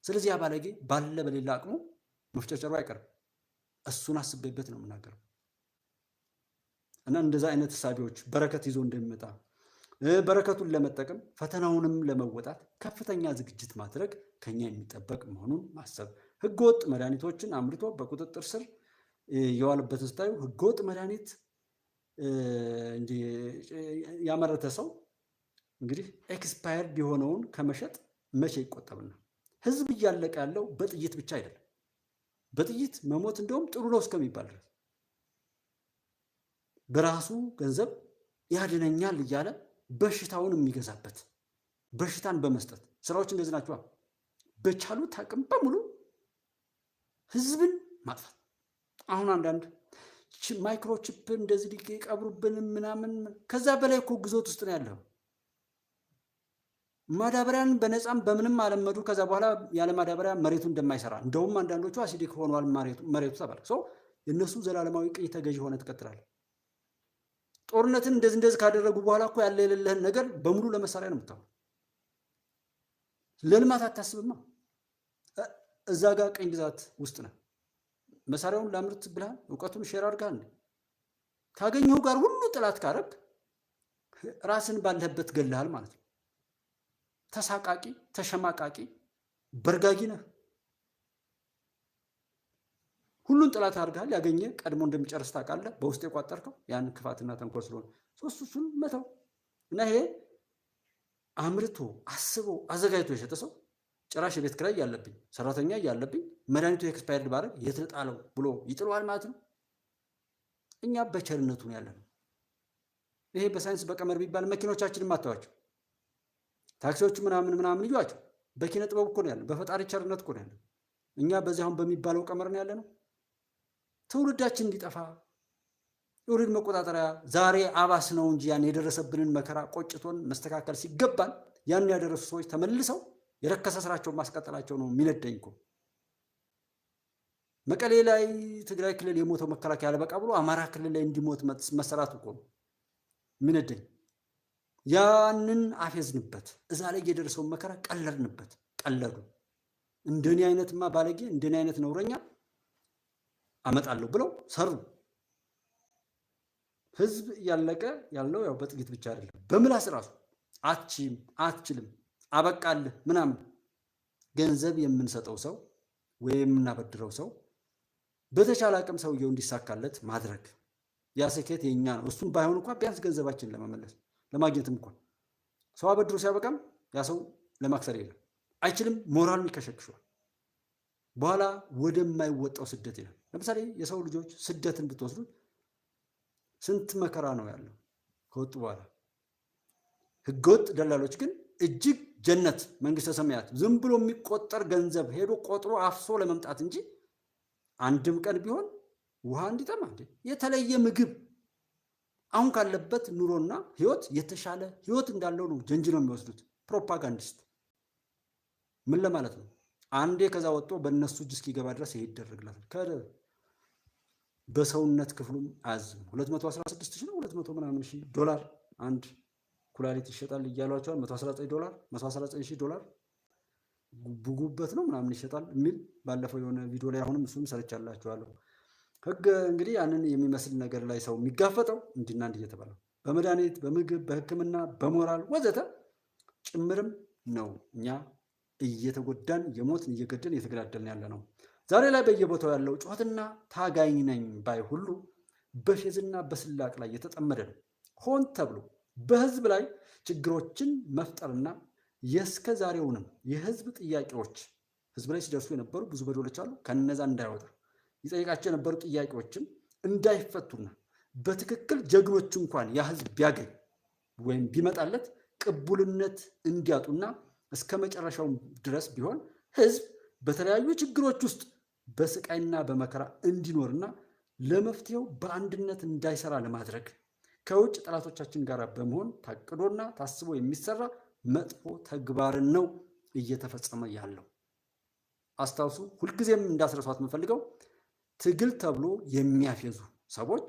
ስለዚህ ያ ባለጌ ባለ በሌላ አቅሙ መፍጨርጨሩ አይቀርም። እሱን አስቤበት ነው የምናገረው። እና እንደዛ አይነት ሳቢዎች በረከት ይዞ እንደሚመጣ በረከቱን ለመጠቀም ፈተናውንም ለመወጣት ከፍተኛ ዝግጅት ማድረግ ከኛ የሚጠበቅ መሆኑን ማሰብ። ህገወጥ መድኃኒቶችን አምርቶ በቁጥጥር ስር የዋለበትን ስታዩ ህገወጥ መድኃኒት ያመረተ ሰው እንግዲህ ኤክስፓየርድ የሆነውን ከመሸጥ መቼ ይቆጠብና? ህዝብ እያለቀ ያለው በጥይት ብቻ አይደለም። በጥይት መሞት እንደውም ጥሩ ነው እስከሚባል ድረስ በራሱ ገንዘብ ያድነኛል እያለ በሽታውን የሚገዛበት በሽታን በመስጠት ስራዎች እንደዚህ ናቸው። በቻሉት አቅም በሙሉ ህዝብን ማጥፋት። አሁን አንዳንድ ማይክሮቺፕ እንደዚህ ሊቀብሩብን ምናምን፣ ከዛ በላይ እኮ ግዞት ውስጥ ነው ያለው። ማዳበሪያን በነፃም በምንም አለመዱ። ከዛ በኋላ ያለ ማዳበሪያ መሬቱ እንደማይሰራ እንደውም አንዳንዶቹ አሲዲክ ሆኗል መሬቱ ተባለ። የእነሱ ዘላለማዊ ቅኝ ተገዥ ሆነ ትቀጥላለህ። ጦርነትን እንደዚህ ካደረጉ በኋላ እኮ ያለ የሌለህን ነገር በሙሉ ለመሳሪያ ነው የምታውለው። ለልማት አታስብማ። እዛ ጋር ቀኝ ግዛት ውስጥ ነው። መሳሪያውን ላምርት ብለሃል፣ እውቀቱን ሼር አድርገሃል። ካገኘው ጋር ሁሉ ጥላት ካረግ ራስን ባለህበት ገለሃል ማለት ነው። ተሳቃቂ፣ ተሸማቃቂ፣ በርጋጊ ነህ። ሁሉን ጥላት አድርገሃል። ያገኘ ቀድሞ እንደሚጨርስ ታውቃለህ። በውስጥ የቋጠርከው ያን ክፋትና ተንኮል ስለሆነ እሱን መተው እና ይሄ አምርቶ አስቦ አዘጋጅቶ የሸጠ ሰው ጭራሽ የቤት ኪራይ ያለብኝ ሰራተኛ ያለብኝ መድኃኒቱ ኤክስፓየርድ ባረግ የት ልጣለው ብሎ ይጥለዋል ማለት ነው። እኛ በቸርነቱ ነው ያለነው። ይሄ በሳይንስ በቀመር ቢባል መኪኖቻችንን ማተዋቸው ታክሲዎቹ ምናምን ይዩዋቸው። በኪነ ጥበብ እኮ ነው ያለው። በፈጣሪ ቸርነት እኮ ነው ያለው። እኛ በዚህ አሁን በሚባለው ቀመር ነው ያለነው። ትውልዳችን እንዲጠፋ የወሊድ መቆጣጠሪያ ዛሬ አባስ ነው እንጂ ያን የደረሰብንን መከራ ቆጭቶን መስተካከል ሲገባን ያን ያደረሱ ሰዎች ተመልሰው የረከሰ ስራቸውን ማስቀጠላቸው ነው የሚነደኝ እኮ። መቀሌ ላይ ትግራይ ክልል የሞተው መከላከያ ያለበቃ ብሎ አማራ ክልል ላይ እንዲሞት መሰራቱ እኮ ነው የሚነደኝ። ያንን አፌዝንበት፣ እዛ ላይ የደረሰውን መከራ ቀለድንበት። ቀለዱ። እንደኔ አይነትማ ባለጌ፣ እንደኔ አይነት ነውረኛ አመጣለሁ ብለው ሰሩ። ህዝብ እያለቀ ያለው ያው በጥይት ብቻ አይደለም፣ በምላስ ራሱ አትችልም፣ አበቃልህ ምናምን። ገንዘብ የምንሰጠው ሰው ወይም የምናበድረው ሰው በተቻለ አቅም ሰውየው እንዲሳካለት ማድረግ። ያ ስኬት የኛ ነው። እሱም ባይሆን እንኳን ቢያንስ ገንዘባችን ለመመለስ ለማግኘትም እንኳን ሰው አበድሮ ሲያበቃም ያ ሰው ለማክሰር የለም አይችልም፣ ሞራሉን ይከሸክሸዋል። በኋላ ወደማይወጣው ስደት ይላል። ለምሳሌ የሰው ልጆች ስደትን ብትወስዱት ስንት መከራ ነው ያለው ከወጡ በኋላ። ህገወጥ ደላሎች ግን እጅግ ጀነት መንግስተ ሰማያት ዝም ብሎ የሚቆጠር ገንዘብ ሄዶ ቆጥሮ አፍሶ ለመምጣት እንጂ አንድም ቀን ቢሆን ውሃ እንዲጠማ የተለየ ምግብ አሁን ካለበት ኑሮና ህይወት የተሻለ ህይወት እንዳለው ነው ጀንጅነው የሚወስዱት ፕሮፓጋንዲስት። ምን ለማለት ነው? አንዴ ከዛ ወጥቶ በእነሱ እጅ እስኪገባ ድረስ ይሄ ይደረግላታል። በሰውነት ክፍሉም አያዝም። 216 ሺህ ነው 200 ምናምን ሺህ ዶላር አንድ ኩላሊት ይሸጣል እያሏቸዋል። 119 ዶላር 119 ሺህ ዶላር ጉጉበት ነው ምናምን ይሸጣል የሚል ባለፈው የሆነ ቪዲዮ ላይ አሁንም እሱን ሰርቻላችኋለሁ። ህግ እንግዲህ ያንን የሚመስል ነገር ላይ ሰው የሚጋፈጠው እንዲና እንዲህ እየተባለ በመድኃኒት በምግብ በህክምና በሞራል ወዘተ ጭምርም ነው እኛ እየተጎዳን የሞትን እየገደልን እየተገዳደልን ያለ ነው። ዛሬ ላይ በየቦታው ያለው ጩኸትና ታጋይ ነኝ ባይ ሁሉ በፌዝና በስላቅ ላይ የተጠመደ ነው። ሆን ተብሎ በህዝብ ላይ ችግሮችን መፍጠርና የእስከ ዛሬውንም የህዝብ ጥያቄዎች ህዝብ ላይ ሲደርሱ የነበሩ ብዙ በደሎች አሉ። ከነዛ እንዳይወጣ ይጠይቃቸው የነበሩ ጥያቄዎችም እንዳይፈቱና በትክክል ጀግኖች እንኳን ያ ህዝብ ቢያገኝ ወይም ቢመጣለት ቅቡልነት እንዲያጡና እስከ መጨረሻው ድረስ ቢሆን ህዝብ በተለያዩ ችግሮች ውስጥ በስቃይና በመከራ እንዲኖርና ለመፍትሄው በአንድነት እንዳይሰራ ለማድረግ ከውጭ ጠላቶቻችን ጋር በመሆን ታቅዶና ታስቦ የሚሰራ መጥፎ ተግባርን ነው እየተፈጸመ ያለው። አስታውሱ፣ ሁልጊዜም እንዳስረሷት የምፈልገው ትግል ተብሎ የሚያፌዙ ሰዎች፣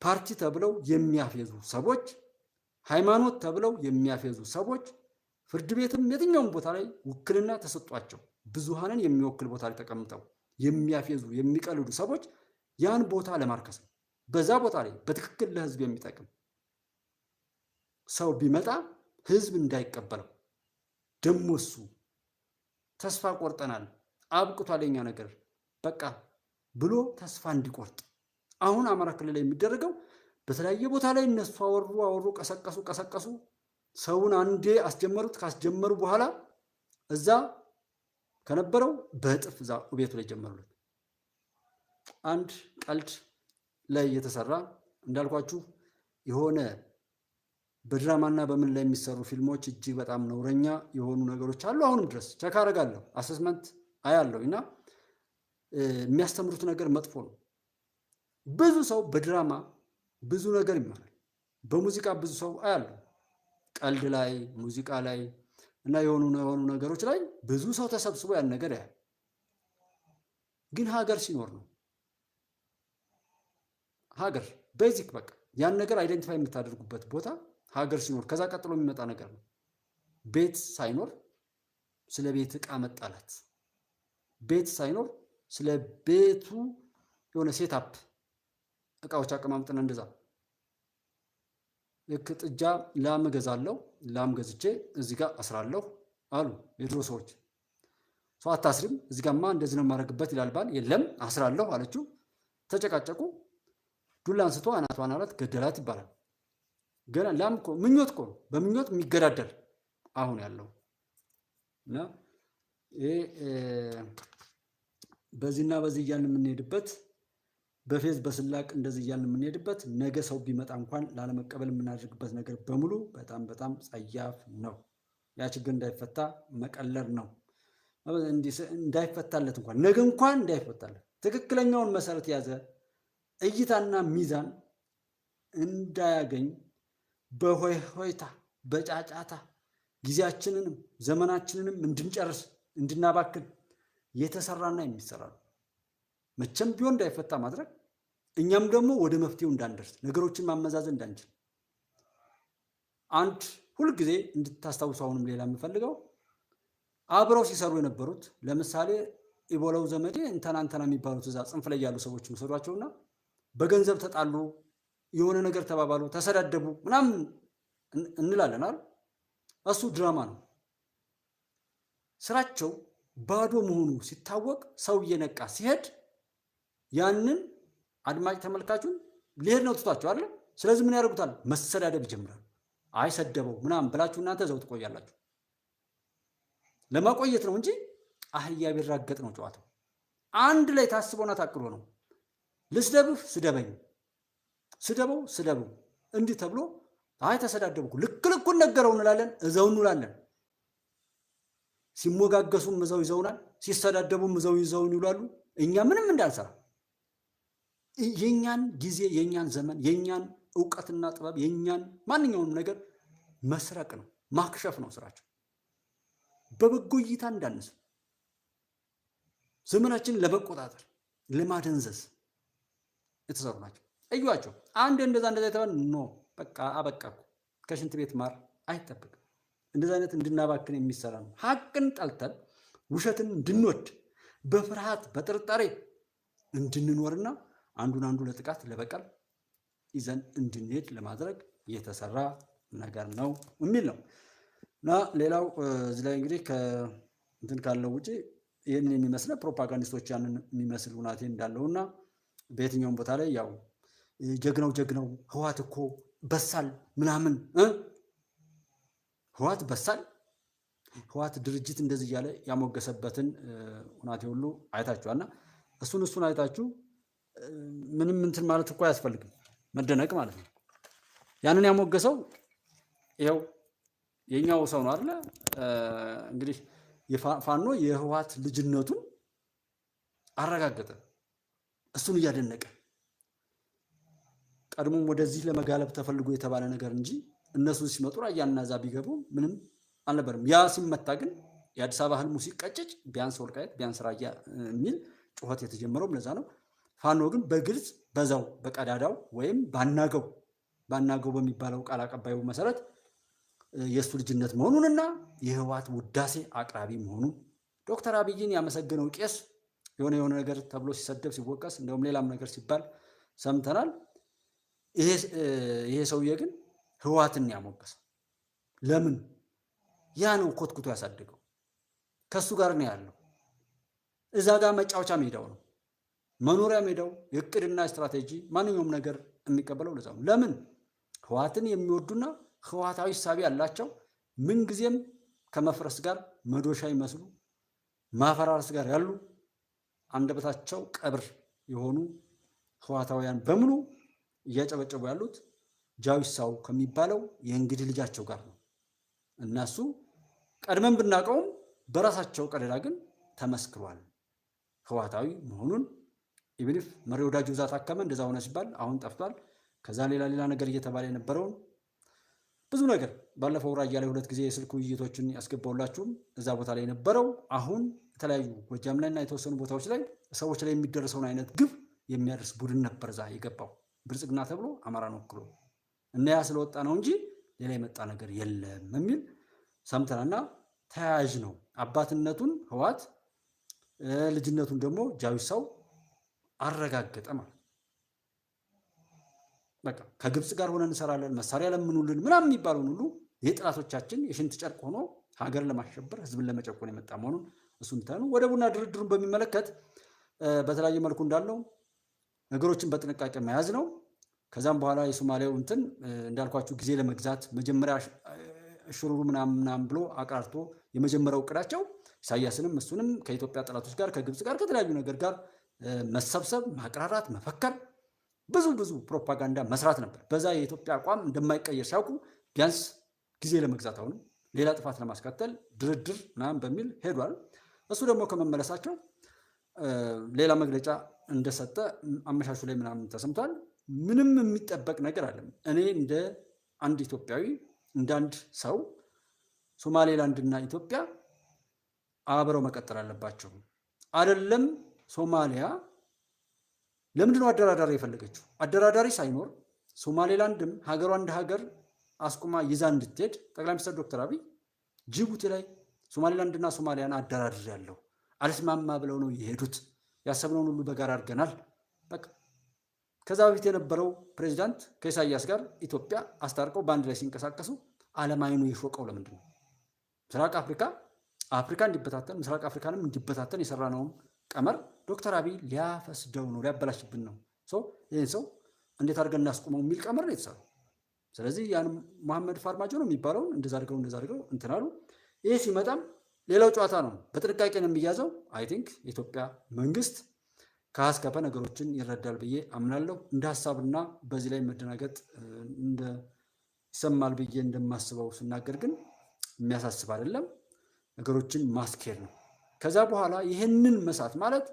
ፓርቲ ተብለው የሚያፌዙ ሰዎች፣ ሃይማኖት ተብለው የሚያፌዙ ሰዎች ፍርድ ቤትም የትኛውም ቦታ ላይ ውክልና ተሰጧቸው ብዙሃንን የሚወክል ቦታ ላይ ተቀምጠው የሚያፌዙ የሚቀልዱ ሰዎች ያን ቦታ ለማርከስ ነው። በዛ ቦታ ላይ በትክክል ለህዝብ የሚጠቅም ሰው ቢመጣ ህዝብ እንዳይቀበለው ደሞ እሱ ተስፋ ቆርጠናል አብቅቷል የኛ ነገር በቃ ብሎ ተስፋ እንዲቆርጥ አሁን አማራ ክልል ላይ የሚደረገው በተለያየ ቦታ ላይ እነሱ አወሩ ቀሰቀሱ ሰውን አንዴ አስጀመሩት። ካስጀመሩ በኋላ እዛ ከነበረው በእጥፍ እዛ ቤቱ ላይ ጀመሩለት። አንድ ቀልድ ላይ የተሰራ እንዳልኳችሁ የሆነ በድራማና በምን ላይ የሚሰሩ ፊልሞች እጅግ በጣም ነውረኛ የሆኑ ነገሮች አሉ። አሁንም ድረስ ቸክ አደርጋለሁ፣ አሰስመንት አያለሁ እና የሚያስተምሩት ነገር መጥፎ ነው። ብዙ ሰው በድራማ ብዙ ነገር ይማራል። በሙዚቃ ብዙ ሰው አያለሁ፣ ቀልድ ላይ ሙዚቃ ላይ እና የሆኑ ነገሮች ላይ ብዙ ሰው ተሰብስቦ ያን ነገር ያያል። ግን ሀገር ሲኖር ነው ሀገር ቤዚክ በቃ ያን ነገር አይደንቲፋይ የምታደርጉበት ቦታ ሀገር ሲኖር ከዛ ቀጥሎ የሚመጣ ነገር ነው። ቤት ሳይኖር ስለ ቤት ዕቃ መጣላት፣ ቤት ሳይኖር ስለ ቤቱ የሆነ ሴታፕ ዕቃዎች አቀማምጥና እንደዛ ልክ ጥጃ ላም ገዛለሁ፣ ላም ገዝቼ እዚህ ጋር አስራለሁ አሉ የድሮ ሰዎች። ሰው አታስሪም እዚህ ጋርማ እንደዚህ ነው የማደርግበት ይላል ባል። የለም አስራለሁ አለችው። ተጨቃጨቁ። ዱላ አንስቶ አናቷን አላት፣ ገደላት ይባላል። ገና ላም እኮ ምኞት እኮ ነው፣ በምኞት የሚገዳደል አሁን ያለው እና ይሄ በዚህና በዚህ እያልን የምንሄድበት በፌዝ በስላቅ እንደዚህ እያልን የምንሄድበት ነገ ሰው ቢመጣ እንኳን ላለመቀበል የምናደርግበት ነገር በሙሉ በጣም በጣም ጸያፍ ነው። ያ ችግር እንዳይፈታ መቀለር ነው። እንዳይፈታለት እንኳን እንዳይፈታለት ትክክለኛውን መሰረት የያዘ እይታና ሚዛን እንዳያገኝ በሆይ ሆይታ በጫጫታ ጊዜያችንንም ዘመናችንንም እንድንጨርስ እንድናባክን የተሰራና የሚሰራ ነው። መቼም ቢሆን እንዳይፈታ ማድረግ እኛም ደግሞ ወደ መፍትሄው እንዳንደርስ ነገሮችን ማመዛዘን እንዳንችል አንድ ሁልጊዜ እንድታስታውሱ አሁንም ሌላ የምፈልገው አብረው ሲሰሩ የነበሩት ለምሳሌ ኢቦላው ዘመዴ እንተና የሚባሉት እዛ ጽንፍ ላይ ያሉ ሰዎች ወሰዷቸውና በገንዘብ ተጣሉ፣ የሆነ ነገር ተባባሉ፣ ተሰዳደቡ ምናምን እንላለን አይደል? እሱ ድራማ ነው። ስራቸው ባዶ መሆኑ ሲታወቅ ሰው እየነቃ ሲሄድ ያንን አድማጭ ተመልካቹን ሊሄድ ነው ትቷቸው አይደል? ስለዚህ ምን ያደርጉታል? መሰዳደብ ይጀምራል። አይሰደበው ምናምን ብላችሁ እናንተ ዘው ትቆያላችሁ። ለማቆየት ነው እንጂ አህያ ቢራገጥ ነው ጨዋታው። አንድ ላይ ታስቦና ታቅዶ ነው። ልስደብህ ስደበኝ፣ ስደበው ስደበው እንዲህ ተብሎ አይ ተሰዳደብኩ ልክ ልኩን ነገረው እንላለን፣ እዛው እንውላለን። ሲሞጋገሱም እዛው ይዘውናል፣ ሲሰዳደቡም እዛው ይዘውን ይውላሉ። እኛ ምንም እንዳልሰራ የኛን ጊዜ የኛን ዘመን የኛን ዕውቀትና ጥበብ የኛን ማንኛውንም ነገር መስረቅ ነው፣ ማክሸፍ ነው ስራቸው። በበጎ እይታ እንዳንስ ዘመናችንን ለመቆጣጠር ለማደንዘዝ የተሰሩ ናቸው። እዩዋቸው። አንድ እንደዛ የተባለ ኖ በቃ አበቃኩ። ከሽንት ቤት ማር አይጠብቅም። እንደዛ አይነት እንድናባክን የሚሰራ ነው። ሀቅን ጠልተን ውሸትን እንድንወድ በፍርሃት በጥርጣሬ እንድንኖርና አንዱን አንዱ ለጥቃት ለበቀል ይዘን እንድንሄድ ለማድረግ የተሰራ ነገር ነው የሚል ነው። እና ሌላው እዚህ ላይ እንግዲህ ከእንትን ካለው ውጪ ይህንን የሚመስለ ፕሮፓጋንዲስቶች ያንን የሚመስል ሁናቴ እንዳለውና በየትኛውም ቦታ ላይ ያው ጀግናው ህወሓት እኮ በሳል ምናምን ህወሓት በሳል ህወሓት ድርጅት እንደዚህ እያለ ያሞገሰበትን ሁናቴ ሁሉ አይታችኋልና እሱን አይታችሁ ምንም እንትን ማለት እኮ አያስፈልግም፣ መደነቅ ማለት ነው። ያንን ያሞገሰው ይኸው የኛው ሰው ነው አይደለ? እንግዲህ ፋኖ የህወሓት ልጅነቱን አረጋገጠ። እሱን እያደነቀ ቀድሞም ወደዚህ ለመጋለብ ተፈልጎ የተባለ ነገር እንጂ እነሱ ሲመጡ ራያና እዛ ቢገቡ ምንም አልነበርም። ያ ሲመታ ግን የአዲስ አበባ ህልሙ ሲቀጭጭ ቢያንስ ወልቃይት ቢያንስ ራያ የሚል ጩኸት የተጀመረውም ለዛ ነው። ፋኖ ግን በግልጽ በዛው በቀዳዳው ወይም ባናገው በሚባለው ቃል አቀባዩ መሰረት የእሱ ልጅነት መሆኑንና የህወሓት ውዳሴ አቅራቢ መሆኑን ዶክተር አብይን ያመሰገነው ቄስ የሆነ ነገር ተብሎ ሲሰደብ ሲወቀስ እንደውም ሌላም ነገር ሲባል ሰምተናል። ይሄ ሰውዬ ግን ህወሓትን ያሞገሰው ለምን? ያ ነው ኮትኩቶ ያሳደገው፣ ከሱ ጋር ነው ያለው። እዛ ጋር መጫወቻ ሜዳው ነው፣ መኖሪያ ሜዳው፣ የእቅድና ስትራቴጂ ማንኛውም ነገር የሚቀበለው ለዛ ነው። ለምን? ህወሓትን የሚወዱና ህወሓታዊ ሳቢ ያላቸው ምንጊዜም ከመፍረስ ጋር መዶሻ ይመስሉ ማፈራረስ ጋር ያሉ አንደበታቸው ቀብር የሆኑ ህወሓታውያን በሙሉ እያጨበጨቡ ያሉት ጃዊሳው ከሚባለው የእንግዲህ ልጃቸው ጋር ነው። እነሱ ቀድመን ብናውቀውም በራሳቸው ቀደዳ ግን ተመስክሯል ህወሓታዊ መሆኑን። ኢብኒፍ መሪ ወዳጁ እዛ ታከመ እንደዛ ሆነ ሲባል አሁን ጠፍቷል። ከዛ ሌላ ነገር እየተባለ የነበረውን ብዙ ነገር ባለፈው ራያ ላይ 2 ጊዜ የስልክ ውይይቶችን ያስገባውላችሁም እዛ ቦታ ላይ የነበረው አሁን የተለያዩ ጎጃም ላይና የተወሰኑ ቦታዎች ላይ ሰዎች ላይ የሚደረሰውን አይነት ግብ የሚያደርስ ቡድን ነበር እዛ የገባው ብልጽግና ተብሎ አማራን ወክሎ እና ያ ስለወጣ ነው እንጂ ሌላ የመጣ ነገር የለም የሚል ሰምተናልና ተያያዥ ነው። አባትነቱን ህወሓት ልጅነቱን ደግሞ ጃዊሳው አረጋገጠ ማለት በቃ ከግብጽ ጋር ሆነን እንሰራለን መሳሪያ ለምኑልን ምናምን የሚባለውን ሁሉ የጥላቶቻችን የሽንት ጨርቅ ሆኖ ሀገር ለማሸበር ህዝብን ለመጨቆን የመጣ መሆኑን እሱን ታኑ። ወደቡና ድርድሩን በሚመለከት በተለያየ መልኩ እንዳለው ነገሮችን በጥንቃቄ መያዝ ነው። ከዛም በኋላ የሶማሌው እንትን እንዳልኳችሁ ጊዜ ለመግዛት መጀመሪያ ሽሩሩ ምናምን ብሎ አቅራርቶ የመጀመሪያው እቅዳቸው ኢሳያስንም እሱንም ከኢትዮጵያ ጠላቶች ጋር ከግብጽ ጋር ከተለያዩ ነገር ጋር መሰብሰብ፣ ማቅራራት፣ መፈከር ብዙ ፕሮፓጋንዳ መስራት ነበር። በዛ የኢትዮጵያ አቋም እንደማይቀየር ሲያውቁ ቢያንስ ጊዜ ለመግዛት አሁን ሌላ ጥፋት ለማስከተል ድርድር ምናምን በሚል ሄዷል። እሱ ደግሞ ከመመለሳቸው ሌላ መግለጫ እንደሰጠ አመሻሹ ላይ ምናምን ተሰምቷል። ምንም የሚጠበቅ ነገር አለ። እኔ እንደ አንድ ኢትዮጵያዊ እንደ አንድ ሰው ሶማሌላንድና ኢትዮጵያ አብረው መቀጠል አለባቸው። አይደለም ሶማሊያ ለምንድን ነው አደራዳሪ የፈለገችው? አደራዳሪ ሳይኖር ሶማሌላንድም ሀገሯ እንደ ሀገር አስቁማ ይዛ እንድትሄድ ጠቅላይ ሚኒስትር ዶክተር አብይ ጅቡቲ ላይ ሶማሌላንድና ሶማሊያን አደራድር ያለው አልስማማ ብለው ነው የሄዱት። ያሰብነውን ሁሉ በጋራ አድርገናል በቃ። ከዛ በፊት የነበረው ፕሬዚዳንት ከኢሳያስ ጋር ኢትዮጵያ አስታርቀው በአንድ ላይ ሲንቀሳቀሱ ዓለም አይኑ የሾቀው ለምንድን ነው? ምስራቅ አፍሪካ እንዲበታተን ምስራቅ አፍሪካንም እንዲበታተን የሰራነውን ቀመር ዶክተር አብይ ሊያፈስደው ነው፣ ሊያበላሽብን ነው። ይህን ሰው እንዴት አድርገን እናስቁመው የሚል ቀመር ነው የተሰራው። ስለዚህ ያን መሐመድ ፋርማጆ ነው የሚባለውን እንደዛ አድርገው እንትን አሉ። ይሄ ሲመጣም ሌላው ጨዋታ ነው። በጥንቃቄ ነው የሚያዘው። አይ ቲንክ የኢትዮጵያ መንግስት ከሀስከፈ ነገሮችን ይረዳል ብዬ አምናለሁ። እንደ ሀሳብና በዚህ ላይ መደናገጥ እንደ ይሰማል ብዬ እንደማስበው ስናገር ግን የሚያሳስብ አይደለም። ነገሮችን ማስኬድ ነው። ከዛ በኋላ ይህንን መሳት ማለት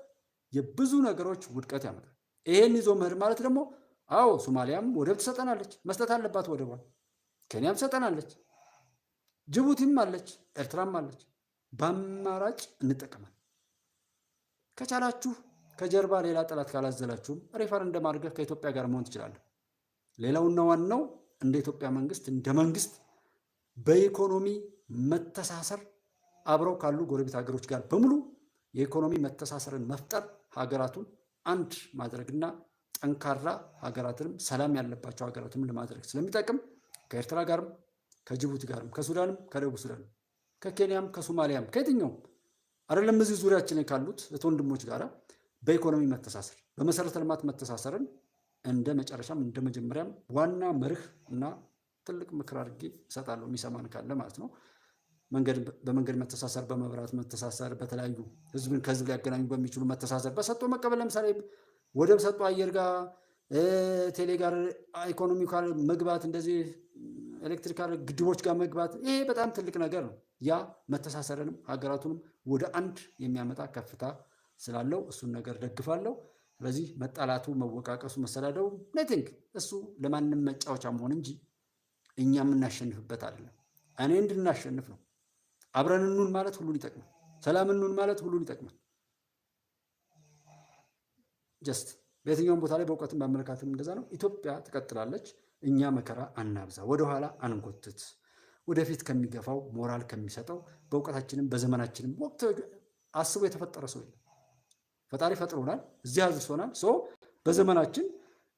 የብዙ ነገሮች ውድቀት ያመጣል። ይሄን ይዞ መሄድ ማለት ደግሞ አዎ ሶማሊያም ወደብ ትሰጠናለች፣ መስጠት አለባት ወደቧን። ኬንያም ትሰጠናለች፣ ጅቡቲም አለች፣ ኤርትራም አለች። በአማራጭ እንጠቀማል። ከቻላችሁ ከጀርባ ሌላ ጠላት ካላዘላችሁም ሬፈረንደም አድርገህ ከኢትዮጵያ ጋር መሆን ትችላለህ። ሌላውና ዋናው እንደ ኢትዮጵያ መንግስት እንደ መንግስት በኢኮኖሚ መተሳሰር አብረው ካሉ ጎረቤት ሀገሮች ጋር በሙሉ የኢኮኖሚ መተሳሰርን መፍጠር ሀገራቱን አንድ ማድረግና ጠንካራ ሀገራትንም ሰላም ያለባቸው ሀገራትንም ለማድረግ ስለሚጠቅም ከኤርትራ ጋርም ከጅቡቲ ጋርም ከሱዳንም ከደቡብ ሱዳንም ከኬንያም ከሶማሊያም ከየትኛውም አይደለም እዚህ ዙሪያችን ካሉት ወንድሞች ጋር በኢኮኖሚ መተሳሰር በመሰረተ ልማት መተሳሰርን እንደ መጨረሻም እንደ መጀመሪያም ዋና መርህ እና ትልቅ ምክር አድርጌ እሰጣለሁ የሚሰማን ካለ ማለት ነው። በመንገድ መተሳሰር፣ በመብራት መተሳሰር፣ በተለያዩ ህዝብን ከህዝብ ሊያገናኙ በሚችሉ መተሳሰር፣ በሰጥቶ መቀበል ለምሳሌ ወደብ ሰጥቶ አየር ጋር ቴሌ ጋር ኢኮኖሚካል መግባት እንደዚህ ኤሌክትሪካል ግድቦች ጋር መግባት ይሄ በጣም ትልቅ ነገር ነው። ያ መተሳሰርንም ሀገራቱንም ወደ አንድ የሚያመጣ ከፍታ ስላለው እሱን ነገር ደግፋለሁ። ስለዚህ መጣላቱ፣ መወቃቀሱ፣ መሰዳደቡ ኔቲንግ እሱ ለማንም መጫወቻ መሆን እንጂ እኛ የምናሸንፍበት አይደለም። እኔ እንድናሸንፍ ነው። አብረን እንኑን ማለት ሁሉን ይጠቅማል። ሰላም እንኑን ማለት ሁሉን ይጠቅማል። ጀስት በየትኛውም ቦታ ላይ በእውቀትም በአመለካከትም እንደዛ ነው። ኢትዮጵያ ትቀጥላለች። እኛ መከራ አናብዛ፣ ወደኋላ አንጎትት። ወደፊት ከሚገፋው ሞራል ከሚሰጠው በእውቀታችንም በዘመናችንም ወቅት አስቦ የተፈጠረ ሰው የለም። ፈጣሪ ፈጥሮናል፣ እዚህ አዝሶናል። በዘመናችን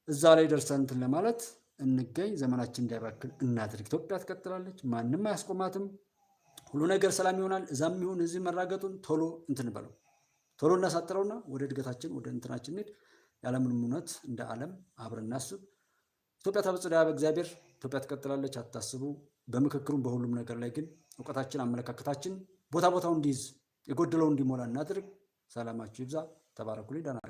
እዛ ላይ ደርሰን እንትን ለማለት እንገኝ፣ ዘመናችን እንዳይባክል እናድርግ። ኢትዮጵያ ትቀጥላለች፣ ማንም አያስቆማትም። ሁሉ ነገር ሰላም ይሆናል። እዛም ይሁን እዚህ መራገጡን ቶሎ እንትን በለው፣ ቶሎ እናሳጥረውና ወደ እድገታችን ወደ እንትናችን እንሂድ። ያለምንም እውነት እንደ ዓለም አብረን እናስብ። ኢትዮጵያ ታበጽሕያ በእግዚአብሔር። ኢትዮጵያ ትቀጥላለች፣ አታስቡ። በምክክሩም በሁሉም ነገር ላይ ግን እውቀታችን አመለካከታችን ቦታው እንዲይዝ የጎደለው እንዲሞላ እናድርግ። ሰላማችሁ ይብዛ። ተባረኩልኝ። ደህና